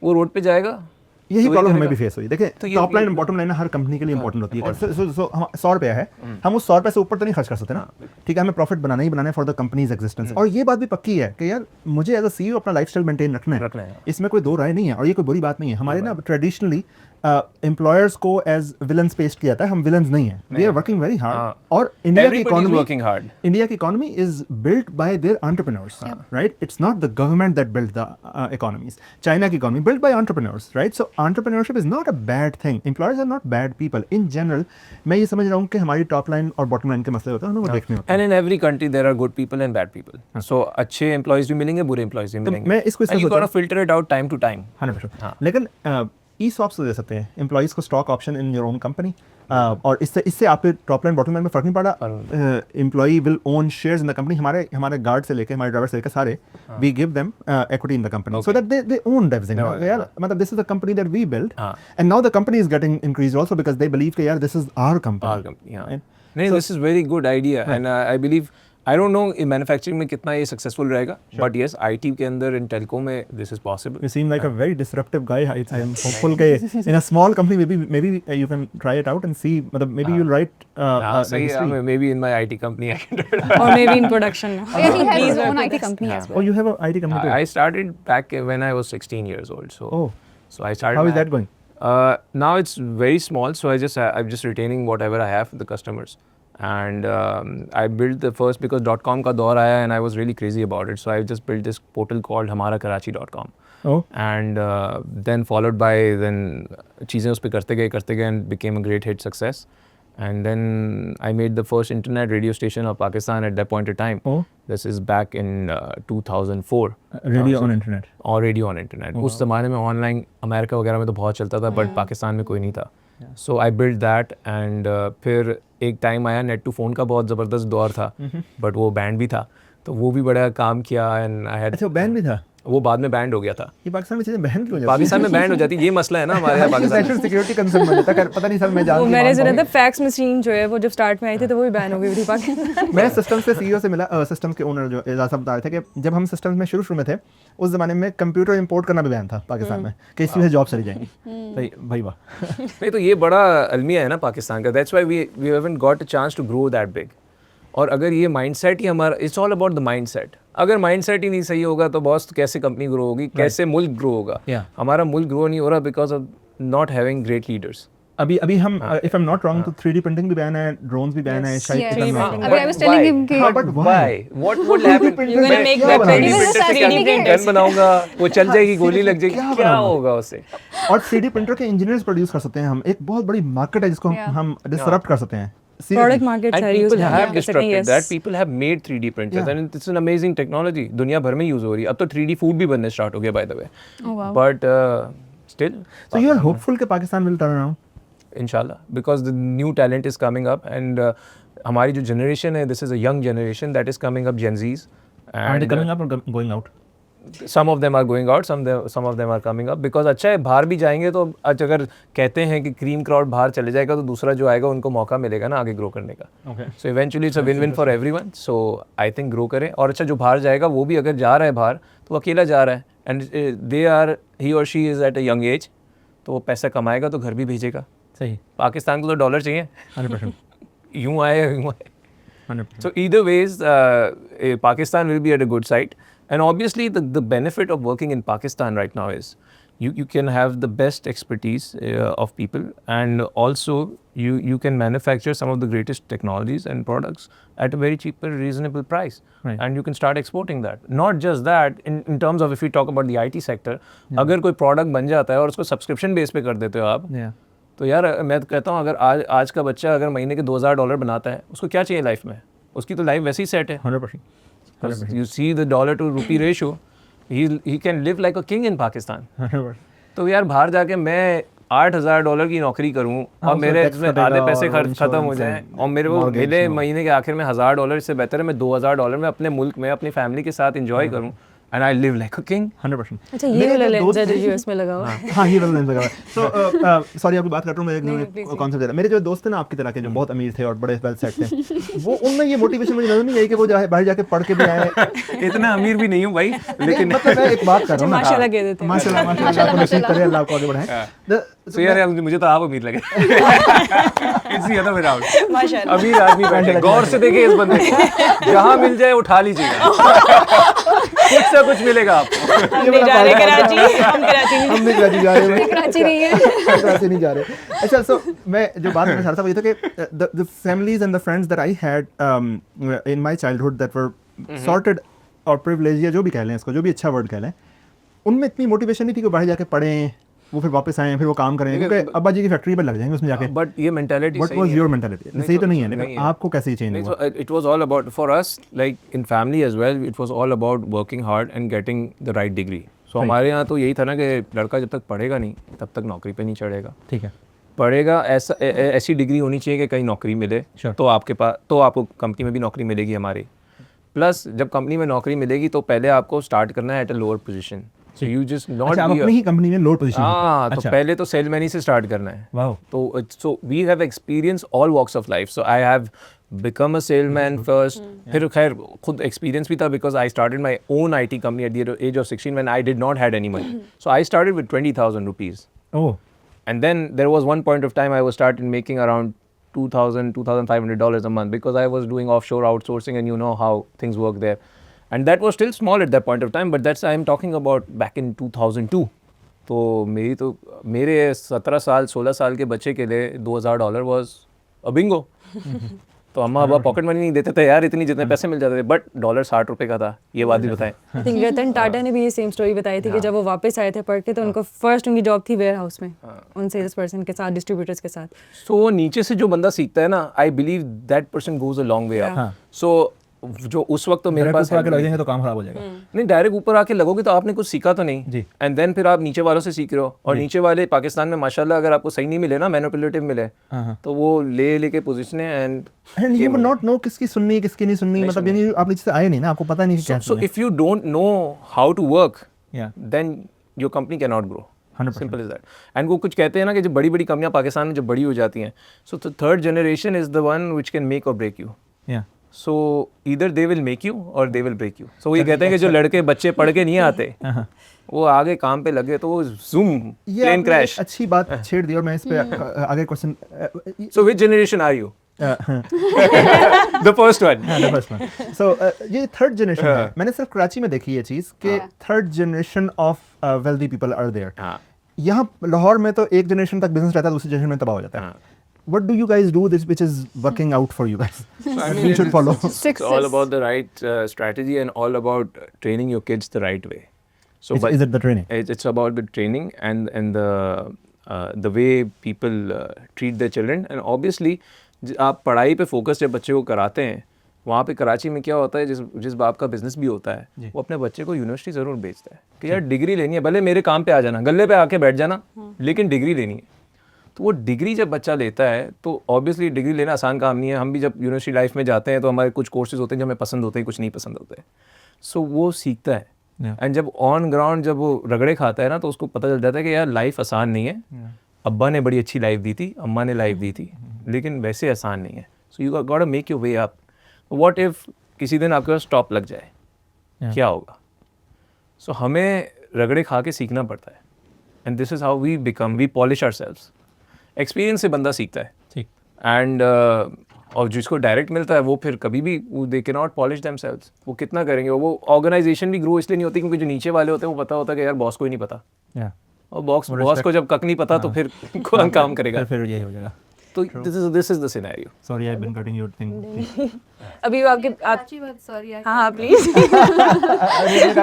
वो रोड पे जाएगा. यही तो प्रॉब्लम करेगा. हमें भी फेस हुई. देखिए तो ये- टॉप लाइन और बॉटम लाइन हर कंपनी के लिए इंपॉर्टेंट होती है. सो 100 रुपया है, हम उस 100 रुपये से ऊपर तो नहीं खर्च कर सकते ना. ठीक है, हमें प्रॉफिट बनाना ही बनाना है फॉर द कंपनीज एग्जिस्टेंस. और ये बात भी पक्की है कि यार मुझे एज अ CEO अपना लाइफस्टाइल मेंटेन रखना है. इसमें कोई दो राय नहीं है और ये कोई बुरी बात नहीं है. हमारे ना ट्रेडिशनली एम्प्लॉयर्स को एज विलन्स पेश किया जाता है. हम विलन्स नहीं हैं. We are working very hard. और इंडिया की Everybody is economy working hard. India की economy is built by their entrepreneurs, right? It's not the government that built the economies. China की economy built by entrepreneurs, right? So entrepreneurship is not a bad thing. Employers are not bad people. In general, मैं ये समझ रहा हूँ कि हमारी top line और bottom line के मसले होते हैं, हमें वो देखने होते हैं. And in every country there are good people and bad people. So अच्छे employees भी मिलेंगे, बुरे employees भी मिलेंगे. मैं इसको And you सोचता gotta filter it out time to time. 100%. लेकिन ESOPs तो दे सकते हैं एम्प्लॉइज को, stock option in your own company. और इससे आपके टॉप लाइन बॉटम लाइन में फर्क नहीं पड़ा. Employee will own shares in the company. हमारे गार्ड से लेके हमारे ड्राइवर से लेकर सारे we give them equity in the company so that they own everything. यार मतलब this is the company that we build and now the company is getting increased also because they believe कि यार दिस इज आवर कंपनी. नहीं, this is very good idea and I believe, I don't know in manufacturing में कितना ये successful रहेगा, but yes IT के अंदर in telco में this is possible. You seem like a very disruptive guy. I am hopeful that in a small company maybe you can try it out and see. Maybe you'll write. सही है, maybe in my IT company I can do it. Or maybe in production now. Yeah, he has his own IT company as well. Oh, you have a IT company too. I started back when I was 16 years old. So Oh. So I started. How is my that going? Now it's very small, so I'm just retaining whatever I have for the customers. And I built the first, because .com का दौर आया and I was really crazy about it. So I just built this portal called hamarakarachi.com. Oh. And then followed by चीज़ें उस पर करते गए and became a great hit success. And then I made the first internet radio station of Pakistan at that point in time. Oh. This is back in 2004. Radio on internet. और रेडियो ऑन इंटरनेट उस ज़माने में ऑनलाइन अमेरिका वगैरह में तो बहुत चलता था, बट पाकिस्तान में कोई नहीं था. सो आई बिल्ड दैट. एंड फिर एक टाइम आया नेट टू फ़ोन का बहुत ज़बरदस्त दौर था, बट वो बैंड भी था, तो वो भी बड़ा काम किया. एंड आई हैड, अच्छा, वो बैन भी था? वो बाद में बैंड हो गया था. ये पाकिस्तान में चीजें बैन क्यों हो जाती पाकिस्तान में बैंड हो जाती है, ये मसला है ना हमारे यहाँ पाकिस्तान में. नेशनल सिक्योरिटी कंसर्न बन जाता है. पता नहीं सर, मैं वो जानती मैंने सुना था फैक्स मशीन जो है वो जब स्टार्ट में आई थी तो वो भी बैन हो गई थी पाकिस्तान. मैं सिस्टम से सीईओ से मिला, सिस्टम के ओनर जो एजाज साहब बता रहे थे कि जब हम सिस्टम में शुरू में थे उस ज़माने में कंप्यूटर इंपोर्ट करना भी बैन था पाकिस्तान में, कि इसकी वजह जॉब चली जाएंगी. भाई वाह. नहीं तो ये बड़ा अलमिया है ना पाकिस्तान का. That's why we haven't got a chance to grow that big. और अगर ये माइंडसेट ही हमारा, it's all about the mindset. अगर माइंडसेट ही नहीं सही होगा तो बॉस, तो कैसे कंपनी ग्रो होगी, कैसे मुल्क ग्रो होगा. हमारा मुल्क ग्रो नहीं हो रहा because of not having great leaders. अभी हम if I am not wrong तो 3D प्रिंटिंग भी बैन है, ड्रोन्स भी बैन है, शायद Yes. खत्म है. अभी I was telling him कि but why? What will happen? You're gonna make मैं weapons. 3D printer से क्या 3D printers. गन बनाऊंगा, वो चल जाएगी, गोली लग जाएगी, क्या क्या बनाऊंगा? होगा उससे? और 3D प्रिंटर के इंजीनियर्स प्रोड्यूस कर सकते हैं हम. एक बहुत बड़ी मार्केट है जिसको हम डिसरप्ट कर सकते हैं. प्रोडक्ट मार्केट And सारी use people have disrupted that. People have made 3D printers, and it's an amazing technology. दुनिया भर में यूज हो रही है. अब तो 3D फूड भी बनने स्टार्ट हो गया, by the way. Oh, wow. But still, So you are hopeful कि Pakistan will turn around? inshallah, because the new talent is coming up, and हमारी जो generation है, this is a young generation that is coming up, Gen Zs. Are they coming up or going out? Some of them are going out, some of them are coming up, because अच्छा है, बाहर भी जाएंगे तो आज अगर कहते हैं कि क्रीम क्राउड बाहर चले जाएगा तो दूसरा जो आएगा उनको मौका मिलेगा ना आगे ग्रो करने का. Okay. So eventually it's a win-win for everyone. So I think grow करें. और अच्छा जो बाहर जाएगा वो भी अगर जा रहा है बाहर तो वो अकेला जा रहा है, and he or she is at a young age, तो वो पैसा कमाएगा तो घर भी भेजेगा. सही. पाकिस्तान को तो डॉलर चाहिए. 100%. यूँ आए यूँ आए. 100%. So either ways, Pakistan will be at a good site. And obviously the benefit of working in Pakistan right now is you can have the best expertise of people, and also you can manufacture some of the greatest technologies and products at a very cheaper, reasonable price. Right. And you can start exporting that. Not just that, in terms of if we talk about the IT sector, अगर कोई product बन जाता है और उसको subscription base पे कर देते हो आप, Yeah. तो यार मैं तो कहता हूँ अगर आज का बच्चा अगर महीने के $2000 बनाता है, उसको क्या चाहिए लाइफ में? उसकी तो लाइफ वैसे ही सेट है. 100%. You see the dollar to rupee ratio, he can live like a king in Pakistan. 100%. तो यार बाहर जाके मैं $8000 की नौकरी करूँ और मेरे इसमें आधे पैसे खत्म हो जाएं और मेरे को मिले महीने के आखिर में $1000, से बेहतर है मैं $2000 में अपने मुल्क में अपनी फैमिली के साथ एंजॉय करूँ. And I live like a king. 100%. अच्छा, ये वाला लेंस है जो यूएस में लगा हुआ है. हाँ, ये वाला लेंस लगा हुआ है. So सॉरी आपकी बात कर रहा हूँ, मैं एक कॉन्सेप्ट दे रहा. मेरे जो दोस्त थे ना आपकी तरह के जो बहुत अमीर थे और बड़े वेल सेट थे, वो उनमें ये मोटिवेशन मुझे नजर नहीं आई कि वो बाहर जाके पढ़ के भी आए. इतना अमीर भी नहीं हूँ भाई, लेकिन मतलब मैं एक बात कर रहा हूँ ना. माशाल्लाह कह देते हैं. माशाल्लाह माशाल्लाह आपको नसीब करे, अल्लाह आपको आगे बढ़ाए. so यार मुझे तो आप अमीर लगे. It's the other way around. माशाल्लाह. अमीर आदमी बैठे, गौर से देखिए इस बंदे को, जहाँ मिल जाए उठा लीजिएगा. कुछ से कुछ मिलेगा आपको. हम नहीं जा रहे कराची, हम कराची नहीं. हम नहीं कराची जा रहे हैं. कराची नहीं है. कराची नहीं जा रहे. अच्छा, so मैं जो बात करना चाह रहा था वो ये था कि the families and the friends that I had in my childhood that were sorted और privileged, या जो भी कह लें इसको, जो भी अच्छा वर्ड कह लें, उनमें इतनी मोटिवेशन नहीं थी कि बाहर जाके पढ़ें, वो फिर वापस आए, फिर वो काम करें, क्योंकि अब्बा जी की फैक्ट्री पर लग जाएंगे उसमें जाके. बट ये mentality What was your mentality? सही तो नहीं है, लेकिन आपको कैसे चेंज हुआ? It was all about, for us, like in family as well, it was all about working hard and getting the right degree. So हमारे यहाँ तो यही था ना कि लड़का जब तक पढ़ेगा नहीं तब तक नौकरी पे नहीं चढ़ेगा. ठीक है. पढ़ेगा, ऐसी डिग्री होनी चाहिए कि कहीं नौकरी मिले, तो आपके पास, तो आपको कंपनी में भी नौकरी मिलेगी हमारी. प्लस जब कंपनी में नौकरी मिलेगी तो पहले आपको स्टार्ट करना है at a lower position. So you just not आप अपनी ही कंपनी में लोअर पोजीशन. हाँ, तो पहले तो सेलमैन ही से स्टार्ट करना है. वाओ. तो so we have experienced all walks of life. So I have become a salesman first. फिर खैर खुद experience भी था because I started my own IT company at the age of 16 when I did not had any money. So I started with 20,000 rupees. Oh. And then there was one point of time I was started making around $2,500 a month because I was doing offshore outsourcing, and you know how things work there. And that was still small at that point of time, but that's I'm talking about back in 2002. तो मेरे 17 साल 16 साल के बच्चे के लिए $2000 वाज अ बिंगो। तो अम्मा अब्बा पॉकेट मनी नहीं देते थे यार इतनी, जितने पैसे मिल जाते थे, बट डॉलर 60 रुपए का था, ये बात भी बताएं। आई थिंक रतन टाटा ने भी ये सेम स्टोरी बताई थी कि जब वो वापस आए थे पढ़ के, तो उनको फर्स्ट उनकी जॉब थी वेयर हाउस में उन सेल्स पर्सन के साथ, डिस्ट्रीब्यूटर्स के साथ। सो नीचे से जो बंदा सीखता है ना, I believe that person goes a long way up. So जो उस वक्त तो मेरे पास आके लग जाएंगे तो काम खराब हो जाएगा। नहीं, डायरेक्ट ऊपर आके लगोगे तो आपने कुछ सीखा तो नहीं जी। एंड देन फिर आप नीचे वालों से सीख रहे हो, और नीचे वाले पाकिस्तान में माशाल्लाह अगर आपको सही नहीं मिले ना, मैनिपुलेटिव मिले, तो वो लेके पोजीशन है and you would not know किसकी सुननी किसकी नहीं सुननी, मतलब यानी आप नीचे से आए नहीं ना, आपको पता नहीं क्या। So if you don't know how to work या then your company can not grow. 100%। Simple is that. And वो कुछ कहते हैं ना कि जब बड़ी बड़ी कंपनियां पाकिस्तान में जब बड़ी हो जाती हैं, so the third generation is the one which can make और ब्रेक यू। या सो either they will make you और दे विल ब्रेक यू। सो ये कहते हैं कि जो लड़के बच्चे पढ़ के नहीं आते वो आगे काम पे लगे तो वो जूम प्लेन क्रैश। अच्छी बात छेड़ दी, और मैं इस पे आगे question. So which generation are you? The first one. So ये थर्ड जनरेशन है। मैंने सिर्फ कराची में देखी ये चीज़ कि third generation of wealthy people are there. यहाँ लाहौर में तो एक जनरेशन तक बिजनेस रहता है, दूसरी जनरेशन में तबाह हो जाता है। What do you guys do this which is working out for you guys? We should follow. It's all about the right strategy and all about training your kids the right way. So Is it the training? It's about the training and the way people treat their children, and obviously आप पढ़ाई पे फोकस जब बच्चे को कराते हैं, वहाँ पे कराची में क्या होता है, जिस बाप का बिजनेस भी होता है वो अपने बच्चे को यूनिवर्सिटी ज़रूर भेजता है कि यार डिग्री लेनी है, भले मेरे काम पे आ जाना, गले पे आके बैठ जाना, लेकिन डिग्री लेनी है। तो वो डिग्री जब बच्चा लेता है तो ऑब्वियसली डिग्री लेना आसान काम नहीं है। हम भी जब यूनिवर्सिटी लाइफ में जाते हैं तो हमारे कुछ कोर्सेज होते हैं जो हमें पसंद होते हैं, कुछ नहीं पसंद होते हैं। सो वो सीखता है एंड जब ऑन ग्राउंड जब वो रगड़े खाता है ना, तो उसको पता चल जाता है कि यार लाइफ आसान नहीं है। अब्बा ने बड़ी अच्छी लाइफ दी थी, अम्मा ने लाइफ दी थी, लेकिन वैसे आसान नहीं है। So you got to make your way up. What if किसी दिन आपके पास स्टॉप लग जाए, क्या होगा? सो हमें रगड़े खा के सीखना पड़ता है, and this is how we become, we polish ourselves. Experience से बंदा सीखता है। ठीक। एंड और जिसको डायरेक्ट मिलता है वो फिर कभी भी they can not polish themselves. वो कितना करेंगे? वो ऑर्गेनाइजेशन भी ग्रो इसलिए नहीं होती क्योंकि जो नीचे वाले होते हैं वो पता होता है कि यार बॉस को ही नहीं पता, और बॉस को जब कक नहीं पता तो फिर कौन काम करेगा? फिर यही हो जाएगा। तो this is the scenario. Sorry, I've been cutting your thing. अभी वो आपके कराची बात सॉरी हाँ प्लीज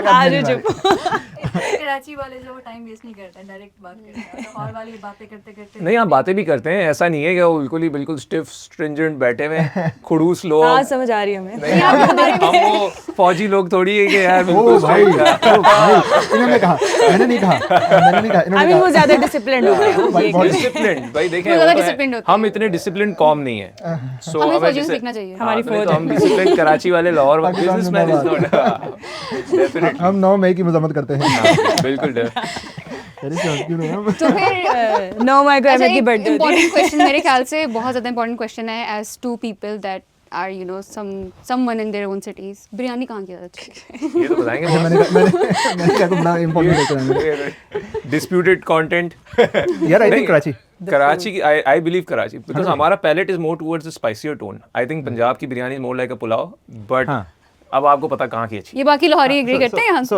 आज चुप। कराची वाले जो टाइम वेस्ट नहीं करते, डायरेक्ट बात करते हैं, लाहौर वाली बातें करते करते नहीं, आप बातें भी करते हैं, ऐसा नहीं है कि वो बिल्कुल स्टिफ स्ट्रिंजेंट बैठे हुए हैं, खड़ूस लोग। हाँ समझ आ रही है हमें। नहीं, हम वो फौजी लोग थोड़ी है कि यार ओ भाई, इन्होंने कहा, मैंने नहीं कहा, I mean वो ज़्यादा डिसिप्लिन्ड हो गए हैं। डिसिप्लिन्ड भाई देखें, वो ज़्यादा होता है, disciplined होते हम इतने डिसिप्लिन कॉम नहीं है। सो हमें अब फौजियों से जैसे सीखना चाहिए। हमारी तो हम डिसिप्लिन कराची वाले Lahore businessman is not definitely. हम 9 मई की मजम्मत करते हैं। बिल्कुल तो फिर 9 मई को अच्छा, अहमद की एक बर्थडे होती है। important question मेरे ख्याल से बहुत ज़्यादा important question है as two people that are you know someone in their own cities. Biryani कहाँ की अच्छी है? ये तो बताएंगे। मैंने क्या बड़ा इंपॉर्टेंट डिस्प्यूटेड कंटेंट यार। आई थिंक कराची की आई बिलीव कराची बिकॉज हमारा palate is more towards the spicier tone. I think Punjab की biryani is more like a pulao, but अब आपको पता कहाँ की अच्छी। ये बाकी लाहौरी एग्री करते हैं यहाँ से?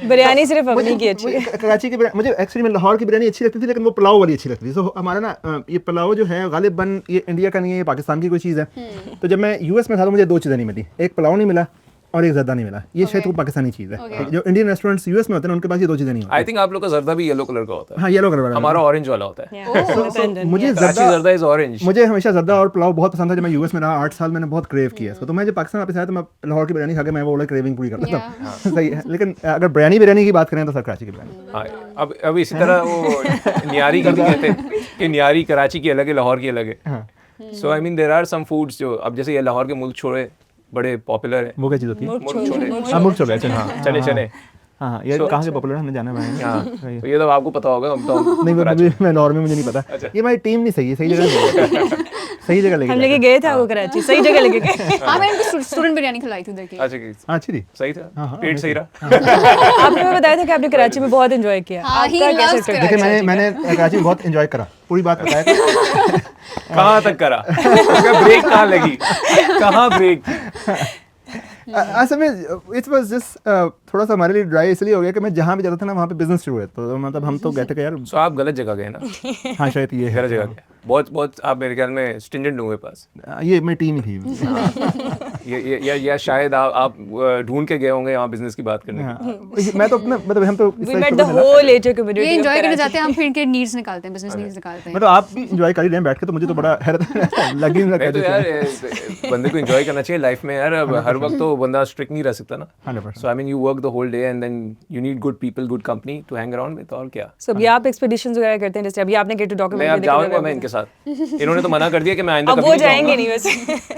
बिरयानी सिर्फ अपनी की अच्छी है। कराची की मुझे एक्चुअली में लाहौर की बिरयानी अच्छी लगती थी, लेकिन वो पुलाव वाली अच्छी लगती थी। सो हमारा ना ये पुलाव जो है गालिबन ये इंडिया का नहीं है, ये पाकिस्तान की कोई चीज़ है। तो जब मैं यूएस में था तो मुझे 2 चीज़ें नहीं मिली, एक पुलाव नहीं मिला और एक ज़र्दा नहीं मिला। ये शायद वो पाकिस्तानी चीज़ है। जो इंडियन रेस्टोरेंट्स यूएस में होते हैं उनके पास ये 2 चीज़ें नहीं होती। आई थिंक आप लोग का जर्दा भी येलो कलर का होता है। हाँ, येलो कलर वाला। हमारा ऑरेंज वाला होता है। मुझे कराची जर्दा इज ऑरेंज। मुझे हमेशा जर्दा और पुलाव बहुत पसंद था। जब मैं यूएस में रहा 8 साल, मैंने बहुत क्रेव किया इसको। तो मैं जब पाकिस्तान वापस आया तो मैं लाहौर की बिरयानी खा के मैं वो वाला क्रेविंग पूरी करता था। सही है, लेकिन अगर बिरयानी की बात करें तो सर कराची की बिरयानी। हाँ, अब इसी तरह वो न्यारी की भी कहते हैं कि न्यारी कराची की अलग है, लाहौर की अलग है। So I mean there are some foods जो अब जैसे ये लाहौर के मुल्क छोड़े बड़े पॉपुलर है। वो क्या चीज़ होती है? मुल्क छोड़े। हाँ, मुल्क छोड़े। अच्छा, हाँ, चने चने। हाँ, ये कहाँ से पॉपुलर है हमें जाना है। हाँ, तो ये तो आपको पता होगा। हम तो नहीं, मैं लाहौर में मुझे नहीं पता। ये हमारी टीम नहीं सही है, सही जगह सही जगह लेके हम लेके गए थे आपको कराची, सही जगह लेके गए। हाँ, मैंने उनको स्टूडेंट बिरयानी खिलाई थी उधर की। अच्छा, अच्छी थी। सही था, पेट सही रहा। आपने हमें बताया था कि आपने कराची में बहुत एंजॉय किया। हाँ, he आपका कैसे loves trip? देखिए, मैंने कराची में बहुत एंजॉय करा, पूरी बात बताया। कहाँ तक करा? ब्रेक कहाँ लगी? कहाँ ब्रेक? असल में इट वाज जस्ट थोड़ा सा हमारे लिए ड्राई इसलिए हो गया कि मैं जहाँ भी जाता था ना वहाँ पे बिजनेस शुरू है, तो मतलब हम तो कहते कि यार सो आप गलत जगह गए ना। हाँ शायद ये गलत है, जगह गए। बहुत आप मेरे ख्याल में स्टिंजेंट लोगों के पास। ये मेरी टीम ही थी। या शायद आप ढूंढ के गए होंगे यहाँ बिजनेस की बात करने के लिए। मैं तो अपना मतलब हम तो इस We तरह met शुरू the में ना- whole HR community. ये of एंजॉय करने Karachi. जाते हैं हम, फिर इनके नीड्स निकालते हैं, बिजनेस नीड्स निकालते हैं। मतलब आप भी इंजॉय कर ही रहे हैं बैठ के, तो मुझे तो बड़ा हैरत लगी नहीं नहीं तो रखा यार बंदे को एंजॉय करना चाहिए लाइफ में यार। अब हर वक्त तो बंदा स्ट्रिक्ट नहीं रह सकता ना। 100%. So I mean you work the whole day and then you need good people, good company to hang around with. और क्या, So अभी आप expeditions वगैरह करते हैं, जैसे अभी आपने Get to मैं document अब जाऊंगा मैं इनके साथ। इन्होंने तो मना कर दिया कि मैं आइंदा अब कभी वो नहीं जाएंगे जाऊंगा। नहीं वैसे।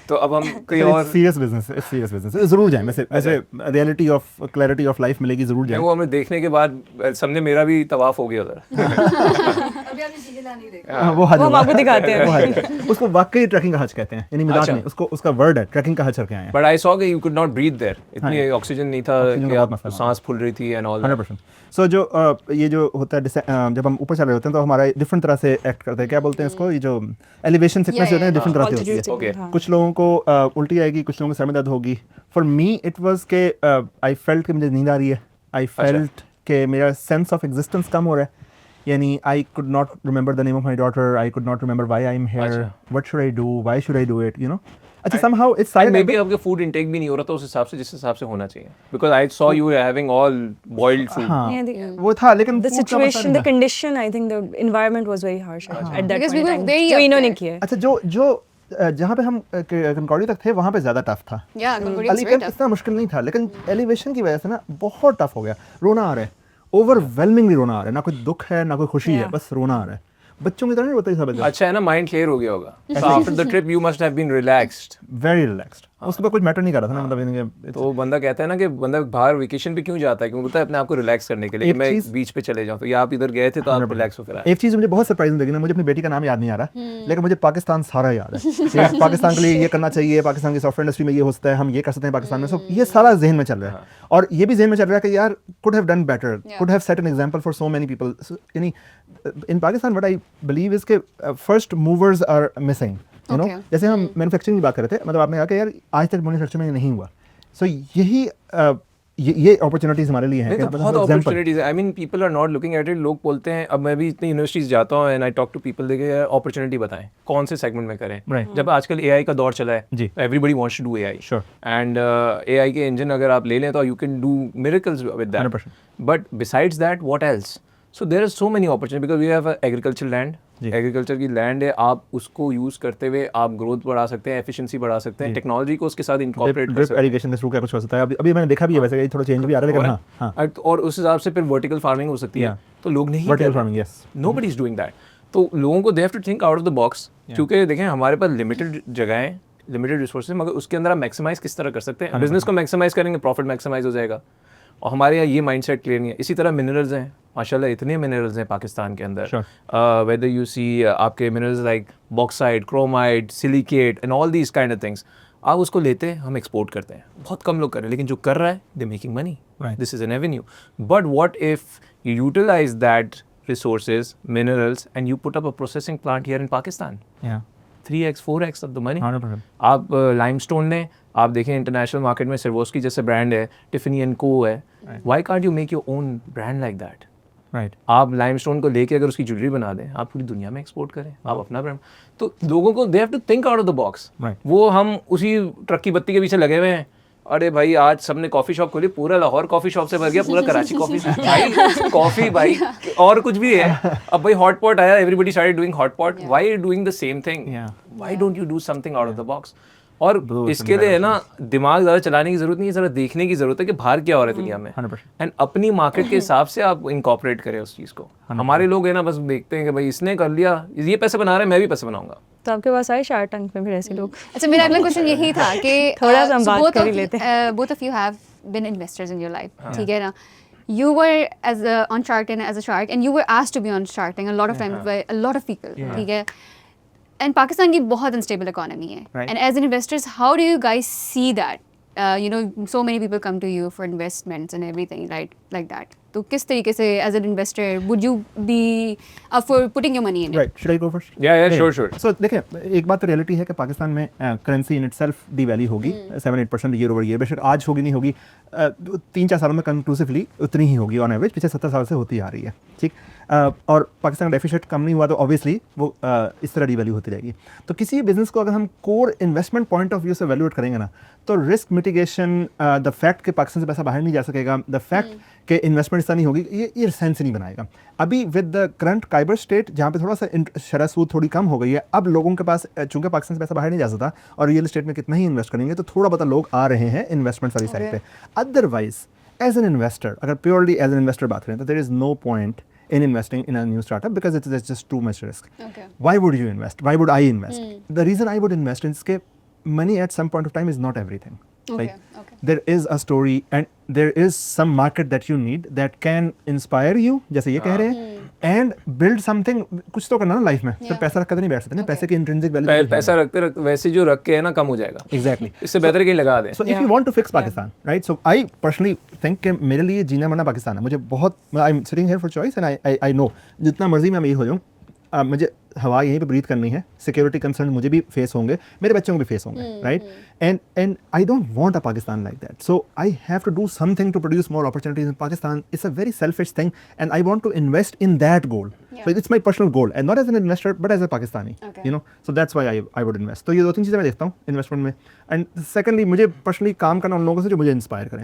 तो अब हम कहीं और और सीरियस बिजनेस जरूर जाएं, वैसे reality of clarity of life मिलेगी, जरूर जाएं। वो हमें देखने के बाद समझे मेरा भी तवाफ हो गया उधर। अभी आपने जिला नहीं देखा। हाँ, वो हज वो हम होगा। आपको दिखाते हैं। वो हज है। उसको वाकई ट्रैकिंग का हज कहते हैं, यानी मजाक अच्छा। नहीं, उसको उसका वर्ड है, ट्रैकिंग का हज करके आए हैं। बट आई सॉ कि you could not breathe there. इतनी ऑक्सीजन नहीं था ऑक्सीजन कि का आप बहुत मसला सांस फूल रही थी एंड ऑल। 100%. सो जो ये जो होता है जब हम ऊपर चल रहे होते हैं तो हमारा डिफरेंट तरह से एक्ट करते हैं, क्या बोलते हैं इसको, ये जो एलिवेशन सिकनेस होते हैं डिफरेंट तरह से होती है। Altitude Okay. sickness, हाँ. कुछ लोगों को उल्टी आएगी, कुछ लोगों को सर में दर्द होगी। फॉर मी इट वाज के आई फेल्ट कि मुझे नींद आ रही है, आई फेल्ट कि मेरा सेंस ऑफ एग्जिस्टेंस कम हो रहा है, यानी I could not remember the name of my daughter, I could not remember why I am here, what should I do, why should I do it, you know. अच्छा, somehow it's and silent. May be आपके फूड इंटेक भी नहीं हो रहा था उस हिसाब से जिस हिसाब से होना चाहिए। Because I saw you having all boiled food. हाँ, Yeah, the- वो था, लेकिन The food का मसला situation, नहीं the था। condition, I think the environment was very harsh at that Because point we in were time. very जो up इन्होंने there. किया है। अच्छा, जो जहाँ पे हम कनकौड़ी तक थे वहाँ पे ज़्यादा टफ था। Yeah, Concordia was very Aligarh tough. इतना मुश्किल नहीं था, लेकिन एलिवेशन की वजह से ना बहुत टफ हो गया। रोना आ रहा है, ओवरवेलमिंगली रोना आ रहा है, ना कोई दुख है ना कोई खुशी है, Yeah. बस रोना आ रहा है। बच्चों की तरह नहीं होता ये सब। अच्छा है ना, माइंड क्लियर हो गया होगा। So after the trip you must have been relaxed. Very relaxed, उसके बाद कुछ मैटर नहीं कर रहा था ना, मतलब इनके तो बंदा कहता है ना कि बंदा बाहर वेकेशन पे क्यों जाता है, क्योंकि बोलता है अपने आप को रिलैक्स करने के लिए। एक मैं चीज़- बीच पे चले जाऊं, तो ये आप इधर गए थे तो आप रिलैक्स होकर आए। एक चीज़ मुझे बहुत सरप्राइजिंग लगी ना, मुझे अपनी बेटी का नाम याद नहीं आ रहा, लेकिन मुझे पाकिस्तान सारा याद है। कि पाकिस्तान के लिए ये करना चाहिए, पाकिस्तान की सॉफ्टवेयर इंडस्ट्री में ये होता है, हम ये कर सकते हैं पाकिस्तान में। सो ये सारा जहन में चल रहा है, और ये भी जहन में चल रहा है कि यार could have done better, could have set an example for so many people. यानी in Pakistan what I believe is के first movers are missing, you know. Okay. जैसे हम मैन्युफैक्चरिंग की बात कर रहे थे, मतलब आपने कहा कि यार आज तक मैन्युफैक्चरिंग में नहीं हुआ। सो यही ये अपॉर्चुनिटीज हमारे लिए हैं नहीं कि तो मतलब बहुत for example- अपॉर्चुनिटीज है। I mean people are not looking at it. लोग बोलते हैं, अब मैं भी इतनी यूनिवर्सिटीज जाता हूँ and I talk to people, देखे अपॉर्चुनिटी बताएं कौन से सेगमेंट में करें। Right. जब आजकल एआई का दौर चला है, जी। Everybody wants to do AI. Sure. And AI के इंजन अगर आप ले लें तो you can do miracles with that. 100%. But besides that what else? So there are so many opportunity because we have agriculture land. जी। एग्रीकल्चर की लैंड है, आप उसको यूज करते हुए आप ग्रोथ बढ़ा सकते हैं, एफिशिएंसी बढ़ा सकते हैं, टेक्नोलॉजी को उसके साथ इंकॉर्पोरेट कर ड्रिप सकते हैं। इरिगेशन के थ्रू क्या कुछ हो सकता है। अभी मैंने देखा भी है, वैसे ये थोड़ा चेंज भी आ रहा है, लेकिन हाँ हाँ, और उस हिसाब से फिर वर्टिकल फार्मिंग हो सकती है। Yeah. तो लोग नहीं vertical farming, yes. Nobody is doing that. तो लोगों को they have to think out of the box, क्योंकि देखें हमारे पास लिमिटेड जगह है, लिमिटेड रिसोर्सेज, मगर उसके अंदर आप मैक्सिमाइज किस तरह कर सकते हैं। बिजनेस को मैक्सिमाइज करेंगे, प्रॉफिट मैक्सिमाइज हो जाएगा। और हमारे यहाँ ये माइंडसेट क्लियर नहीं है। इसी तरह मिनरल्स हैं, माशाल्लाह इतने मिनरल्स हैं पाकिस्तान के अंदर। वेदर यू सी आपके minerals like bauxite, chromite, silicate and all these kind of things, आप उसको लेते हैं, हम एक्सपोर्ट करते हैं। बहुत कम लोग कर रहे हैं, लेकिन जो कर रहा है they making money. Right. This is an avenue. But what if you utilise that resources, minerals, and you put up a processing plant here in Pakistan? Yeah. 3x, 4x of the money. 100%. आप लाइमस्टोन ने, आप देखें इंटरनेशनल मार्केट में सिरवोस्की जैसे ब्रांड है, टिफनी एंड को है, why can't you make your own brand like that? Right. आप लाइमस्टोन को लेके अगर उसकी ज्वेलरी बना दें, आप पूरी दुनिया में एक्सपोर्ट करें, आप अपना ब्रांड। तो लोगों को they have to think out of the box. Right. वो हम उसी ट्रक की बत्ती के पीछे लगे हुए हैं। अरे भाई आज सबने कॉफी शॉप खोली, पूरा लाहौर कॉफी शॉप से भर गया, पूरा कराची कॉफी भाई कॉफी भाई और कुछ भी है। अब भाई हॉट पॉट आया, everybody started doing hot pot. Why are doing the same thing? Yeah. Why don't you do something out of the box? और इसके लिए है ना, दिमाग ज़्यादा चलाने की जरूरत नहीं है, ज़रा देखने की जरूरत है कि बाहर क्या हो रहा है दुनिया में। 100%. एंड अपनी मार्केट के हिसाब से आप इनकॉर्पोरेट करें उस चीज़ को। हमारे लोग है ना, बस देखते हैं कि भाई इसने कर लिया, ये पैसे बना रहा है, मैं भी पैसे बनाऊंगा। तो आपके पास आए शार्क टैंक में फिर ऐसे लोग? अच्छा, मेरा अगला क्वेश्चन यही था कि थोड़ा सा हम बात कर ही लेते हैं। both of you have been investors in your life, ठीक है ना? You were on Shark Tank as a shark, and you were asked to be on Shark Tank a lot of times by a lot of people, ठीक है? And Pakistan की बहुत unstable economy है. Right. And as investors, how do you guys see that? You know, so many people come to you for investments and everything, right? like that. तो किस तरीके से as an investor would you be up for putting your money in it? Right. Should I go first? Yeah, sure. So देखिए, एक बात तो रियलिटी है कि पाकिस्तान में करेंसी इन इटसेल्फ डिवैल्यू होगी 7-8% ईयर ओवर ईयर। बेशक आज होगी नहीं होगी, 3-4 सालों में कंक्लूसिवली उतनी ही होगी ऑन एवरेज, पिछले 70 साल से होती आ रही है, ठीक। और पाकिस्तान का डेफिसिट कम नहीं हुआ तो ऑब्वियसली वो इस तरह डिवैल्यू होती रहेगी। तो किसी बिजनेस को अगर हम core investment point of view से वैल्यूएट करेंगे ना, तो रिस्क मिटिगेशन, द फैक्ट कि पाकिस्तान से पैसा बाहर नहीं जा सकेगा, द फैक्ट कि इन्वेस्टमेंट इस तरह नहीं होगी, ये सेंस नहीं बनाएगा। अभी विद द करंट काइबर स्टेट जहाँ पे थोड़ा सा शरह सूद थोड़ी कम हो गई है, अब लोगों के पास चूंकि पाकिस्तान से पैसा बाहर नहीं जा सकता और रियल एस्टेट में कितना ही इन्वेस्ट करेंगे, तो थोड़ा बहुत लोग आ रहे हैं इन्वेस्टमेंट वाली साइड पे। अदरवाइज एज एन इन्वेस्टर, अगर प्योरली एज एन इन्वेस्टर बात करें, तो there is no point in investing in a new startup because it's just too much risk. Okay. Why would you invest? Why would I invest? The reason I would invest is that money at some point of time is not everything. Okay. Like, there is a story and there is some market that you need that can inspire you, जैसे ये कह रहे हैं, and build something। कुछ तो करना ना लाइफ में, सिर्फ पैसा रख कर नहीं बैठ सकते ना, पैसे की इंट्रिंसिक वैल्यू, पैसा रखते वैसे जो रख के है ना कम हो जाएगा। Exactly. इससे बेहतर कहीं लगा दें। So if you want to fix Pakistan, right? So I personally think कि मेरे लिए जीना मरना पाकिस्तान है। मुझे बहुत, I'm sitting here for choice and I know जितना मर्जी मैं ये हो जाऊँ, मुझे हवा यहीं पे ब्रीथ करनी है, सिक्योरिटी कंसर्न मुझे भी फेस होंगे, मेरे बच्चों को भी फेस होंगे, right. And I don't want a Pakistan like that, so I have to do something to produce more opportunities in Pakistan. It's a very selfish thing and I want to invest in that goal. So it's my personal goal and not as an investor but as a Pakistani, you know, so that's why I would invest. तो ये दो तीन चीज़ें मैं देखता हूँ इन्वेस्टमेंट में। एंड सेकेंडली मुझे पर्सनली काम करना उन लोगों से जो मुझे इंस्पायर करें।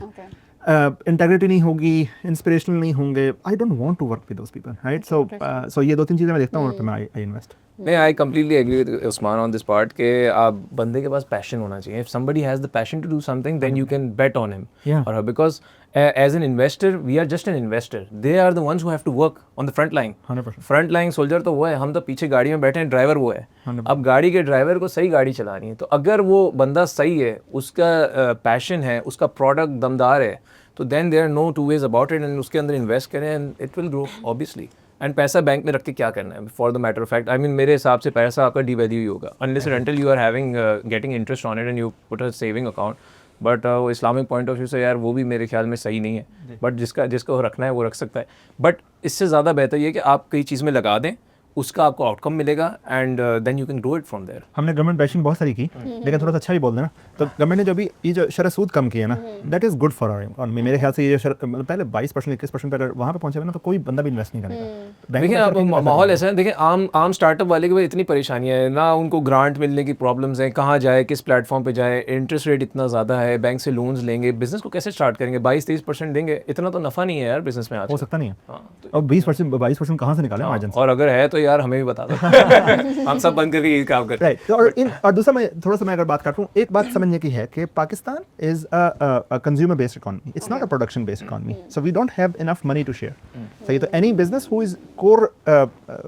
इंटेग्रिटी नहीं होगी, इंस्पिरेशनल नहीं होंगे, I don't want to work with those people, right. So ये दो तीन चीज़ें मैं देखता हूँ और फिर मैं आई इन्वेस्ट। नहीं, I completely agree with Usman on this part कि आप बंदे के पास पैशन होना चाहिए। If somebody has the passion to do something then you can bet on him और her, because as an investor we are just an investor, they are the ones who have to work on the front line। 100%। Front line soldier तो वो है, हम तो पीछे गाड़ी में बैठे हैं, ड्राइवर वो है। अब गाड़ी के ड्राइवर को सही गाड़ी चलानी है, तो अगर वो बंदा सही है, उसका पैशन है, उसका प्रोडक्ट दमदार है, तो then there are no two ways about it, and उसके अंदर इन्वेस्ट करें and it will grow obviously. And पैसा बैंक में रख के क्या करना है, for the matter of fact, I mean मेरे हिसाब से पैसा आपका डिवैल्यू ही होगा unless and until you are having getting interest on it and you put a saving account. But Islamic point of view से यार वो भी मेरे ख्याल में सही नहीं है, बट जिसको रखना है वो रख सकता है। बट इससे ज़्यादा बेहतर ये कि आप कई चीज़ में लगा दें, उसका आपको आउटकम मिलेगा and then you can grow it from there. हमने गवर्नमेंट बैशिंग बहुत सारी की, लेकिन थोड़ा सा अच्छा भी बोल देना, तो गवर्नमेंट ने जो भी ये जो शरह सूद कम किया ना, that is good for our economy. मेरे ख्याल से ये मतलब पहले 22% 21% पर वहाँ पे पहुंचे हुए ना, तो कोई बंदा भी इन्वेस्ट नहीं करेगा। देखिए अब माहौल ऐसा है, देखिए आम स्टार्टअप वाले के पास इतनी परेशानियाँ है ना, उनको ग्रांट मिलने की प्रॉब्लम्स हैं, कहाँ जाए, किस प्लेटफॉर्म पे जाए, इंटरेस्ट रेट इतना ज़्यादा है, बैंक से लोन्स लेंगे, बिजनेस को कैसे स्टार्ट करेंगे, 22-23% देंगे, इतना तो नफा नहीं है यार बिजनेस में आज। हो सकता नहीं है। और 20% 22% कहाँ से निकालें मार्जिन? और अगर है तो यार हमें भी बता दो। हम सब बंद करके यही काम करते हैं। राइट। और दूसरा मैं थोड़ा सा अगर बात करता हूँ, एक बात समझने की है कि Pakistan is a consumer based economy, it's not a production based economy, so we don't have enough money to share. सही, तो any business who is core,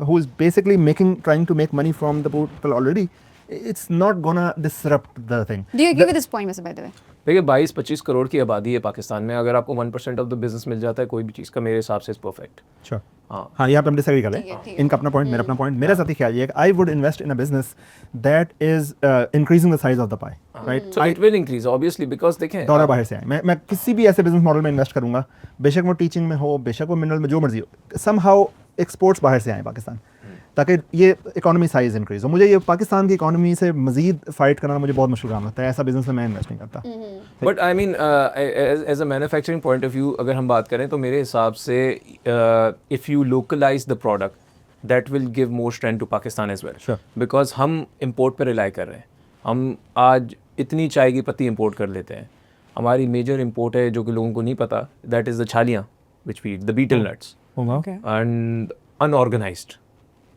who is basically trying to make money from the people already, it's not gonna disrupt the thing. Do you agree with this point, Mr. By the way? देखिए 22-25 करोड़ की आबादी है पाकिस्तान में, अगर आपको 1% ऑफ द बिजनेस मिल जाता है कोई भी चीज़ का, मेरे हिसाब से इज परफेक्ट। Sure. हाँ, यहाँ पे हम डिसएग्री कर लें। इनका अपना पॉइंट, मेरा अपना पॉइंट। मेरा साथ ही ख्याल ये है कि I would invest in a business that is increasing the size of the pi, right. So it will increase obviously, because देखें डॉलर बाहर से आए, मैं किसी भी ऐसे बिजनेस मॉडल में इन्वेस्ट करूंगा, बेशक वो टीचिंग में हो, बेशक वो मिनरल में, जो मर्जी हो, समहाउ एक्सपोर्ट्स बाहर से आए पाकिस्तान, ताकि ये इकोनॉमी साइज इंक्रीज हो। मुझे ये पाकिस्तान की इकोनॉमी से मजीद फाइट करना मुझे बहुत मुश्किल काम लगता है, ऐसा बिजनेस में मैं इन्वेस्ट नहीं करता। But I mean as a manufacturing point of view अगर हम बात करें तो मेरे हिसाब से if you localise the product that will give more strength to Pakistan as well, because हम इम्पोर्ट पर रिलाई कर रहे हैं। हम आज इतनी चाय की पत्ती इम्पोर्ट कर लेते हैं, हमारी मेजर इम्पोर्ट है जो कि लोगों को नहीं पता, दैट इज़ द छालियाँ which we the betel nuts and unorganised,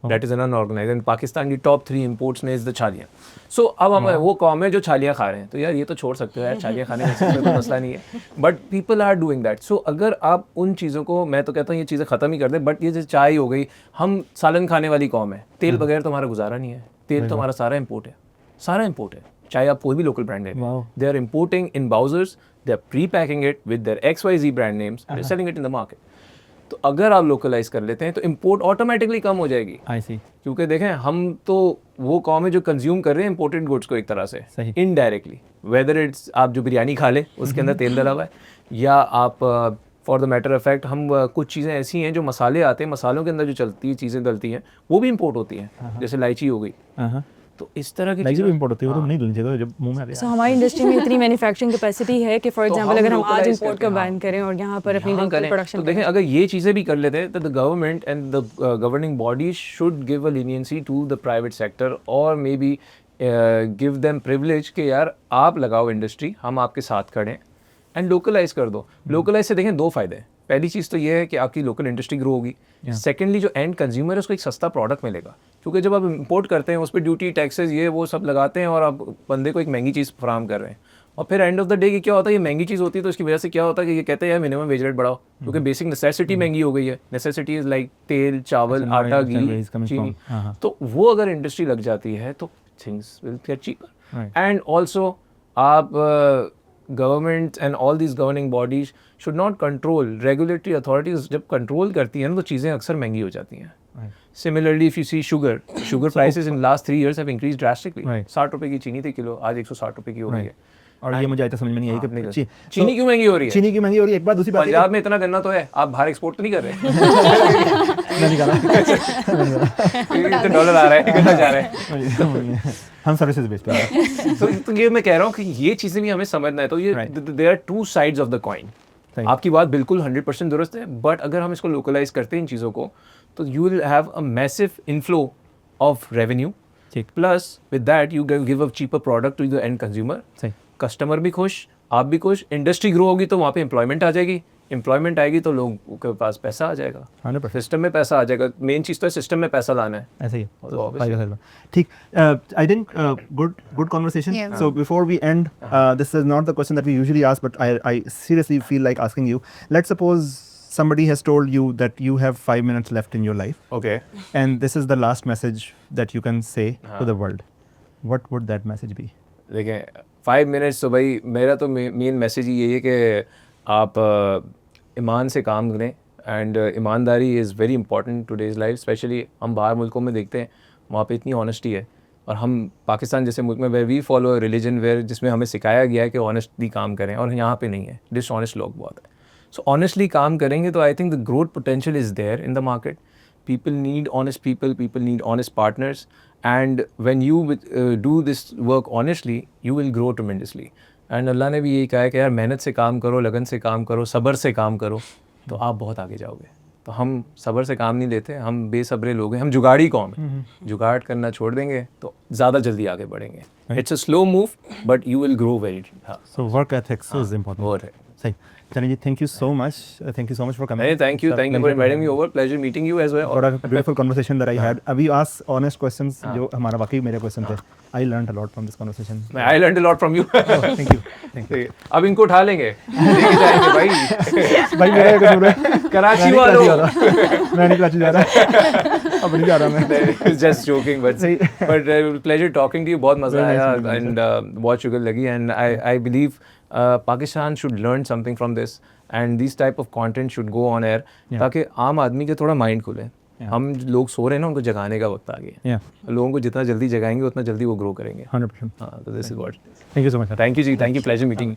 that is an unorganise, and Pakistan की टॉप 3 इम्पोर्ट्स में इज़ द छालियाँ। सो अब हम वो कौम है जो छालियाँ खा रहे हैं, तो यार ये तो छोड़ सकते हो यार, छालियाँ खाने में कोई मसला नहीं है, but people are doing that. So अगर आप उन चीज़ों को, मैं तो कहता हूँ ये चीज़ें ख़त्म ही कर दें, बट ये जो चाय हो गई, हम सालन खाने वाली कौम है, तेल बगैर तो हमारा गुजारा नहीं है, तेल तो हमारा सारा इम्पोर्ट है, सारा इम्पोर्ट है, चाहे आप कोई भी लोकल ब्रांड है, they are importing in bowsers, they are pre packing it with their XYZ brand names, they are selling it in the market. तो अगर आप लोकलाइज कर लेते हैं तो इंपोर्ट ऑटोमेटिकली कम हो जाएगी। आई सी, क्योंकि देखें हम तो वो कौम है जो कंज्यूम कर रहे हैं इंपोर्टेड गुड्स को एक तरह से इनडायरेक्टली, वेदर इट्स आप जो बिरयानी खा लें उसके अंदर तेल डला हुआ है, या आप for the matter of fact हम कुछ चीज़ें ऐसी हैं जो मसाले आते हैं, मसालों के अंदर जो चलती है चीज़ें डलती हैं वो भी इंपोर्ट होती हैं, जैसे इलायची हो गई। तो इस तरह की लाइक भी इंपोर्ट होती है, वो तो नहीं डलनी चाहिए जब मुंह में आ सो हमारी इंडस्ट्री में इतनी मैन्युफैक्चरिंग कैपेसिटी है कि फॉर एग्जांपल अगर हम आज इंपोर्ट का बैन करें और यहाँ पर अपनी लोकल प्रोडक्शन तो देखें अगर ये चीज़ें भी कर लेते हैं तो the government and the governing bodies should give a leniency to the private sector और maybe give them privilege कि यार आप लगाओ इंडस्ट्री, हम आपके साथ खड़े हैं एंड लोकलाइज कर दो। लोकलाइज से देखें दो फायदे हैं। पहली चीज़ तो ये है कि आपकी लोकल इंडस्ट्री ग्रो होगी। सेकेंडली जो एंड कंज्यूमर है उसको एक सस्ता प्रोडक्ट मिलेगा, क्योंकि जब आप इंपोर्ट करते हैं उस पर ड्यूटी टैक्सेस ये वो सब लगाते हैं और आप बंदे को एक महंगी चीज़ फराहम कर रहे हैं। और फिर एंड ऑफ द डे की क्या होता है, ये महंगी चीज़ होती है तो इसकी वजह से क्या होता है कि ये कहते हैं यार मिनिमम वेज रेट बढ़ाओ, क्योंकि बेसिक नेसेसिटी महंगी हो गई है। नेसेसिटी इज़ लाइक तेल, चावल, आटा, घी, चीनी। तो वो अगर इंडस्ट्री लग जाती है तो things will get cheaper. And also आप government and all these governing bodies should not control, regulatory authorities जब कंट्रोल करती हैं ना तो चीज़ें अक्सर महंगी हो जाती हैं। Similarly, if you see sugar prices in last 3 years have increased drastically. 60 रुपए की चीनी थी किलो, आज 160 रुपए की हो गई है। और ये मुझे आज समझ में नहीं आई कि चीनी क्यों महंगी हो रही है? चीनी क्यों महंगी हो रही है? एक बात, दूसरी बात पंजाब में इतना गन्ना तो है, आप बाहर एक्सपोर्ट तो नहीं कर रहे? इतने डॉलर आ रहा है, गन्ना जा रहा है। हम सर्विसेज बेचते हैं। तो ये मैं कह रहा हूँ कि ये चीज़ें भी हमें समझना है। तो ये there are two sides of the coin. आपकी बात बिल्कुल 100% दुरुस्त है, बट अगर हम इसको लोकलाइज करते हैं इन चीज़ों को तो you will have a massive inflow of revenue, plus with that you give a cheaper product to the end consumer. Customer भी खुश, आप भी खुश, इंडस्ट्री ग्रो होगी तो वहाँ पे एम्प्लॉयमेंट आ जाएगी, एम्प्लॉयमेंट आएगी तो लोगों के पास पैसा आ जाएगा, 100%। सिस्टम में पैसा आ जाएगा। मेन चीज़ तो है सिस्टम में पैसा लाना है। ऐसे ही ठीक। I think good conversation. So before we end, this is not the question that we usually ask, but I seriously feel like asking you. Let's suppose somebody has told you that you have 5 minutes left in your life. Okay. And this is the last message that you can say to the world. What would that message be? देखें 5 मिनट्स तो भाई मेरा तो मेन मैसेज ही यही है कि आप ईमान से काम करें एंड ईमानदारी is very important today's life. Specially हम बाहर मुल्कों में देखते हैं वहाँ पे इतनी ऑनेस्टी है, और हम पाकिस्तान जैसे मुल्क में where we follow religion where जिसमें हमें सिखाया गया है कि ऑनेस्टली काम करें, और यहाँ पे नहीं है, डिसऑनेस्ट लोग बहुत है। सो ऑनेस्टली काम करेंगे तो I think the growth potential is there in the market. People need honest people need honest partners, and when you do this work honestly you will grow tremendously. And Allah ने भी यही कहा है कि यार मेहनत से काम करो, लगन से काम करो, सब्र से काम करो, तो आप बहुत आगे जाओगे। तो हम सब्र से काम नहीं लेते, हम बेसब्रे लोग हैं, हम जुगाड़ी कौम हैं। जुगाड़ करना छोड़ देंगे तो ज़्यादा जल्दी आगे बढ़ेंगे। It's a slow move but you will grow very. So work ethics is important. वो है सही। Chani ji, thank you so much. Thank you so much for coming. Hey, thank you for inviting me over. Pleasure meeting you as well. What a beautiful conversation that I had. अभी ask honest questions जो हमारा वाकई मेरे क्वेश्चन थे. I learned a lot from this conversation. I learned a lot from you. Thank you. Thank you. अब इनको उठा लेंगे, लेके जाएंगे भाई। भाई मेरा एक कसूर है। कराची वालों। मैं नहीं कराची जा रहा। अब नहीं जा रहा मैं। Just joking, but pleasure talking to you. बहुत मजा आया and बहुत शुक्र लगी, and I believe Pakistan should learn something from this, and this type of content should go on air ताकि आम आदमी के थोड़ा माइंड खुले। हम लोग सो रहे हैं ना, उनको जगाने का वक्त आ गया। लोगों को जितना जल्दी जगाएंगे उतना जल्दी वो ग्रो करेंगे। 100%। हाँ, तो this is what. Thank you so much. Thank you जी, थैंक यू, प्लेजर मीटिंग।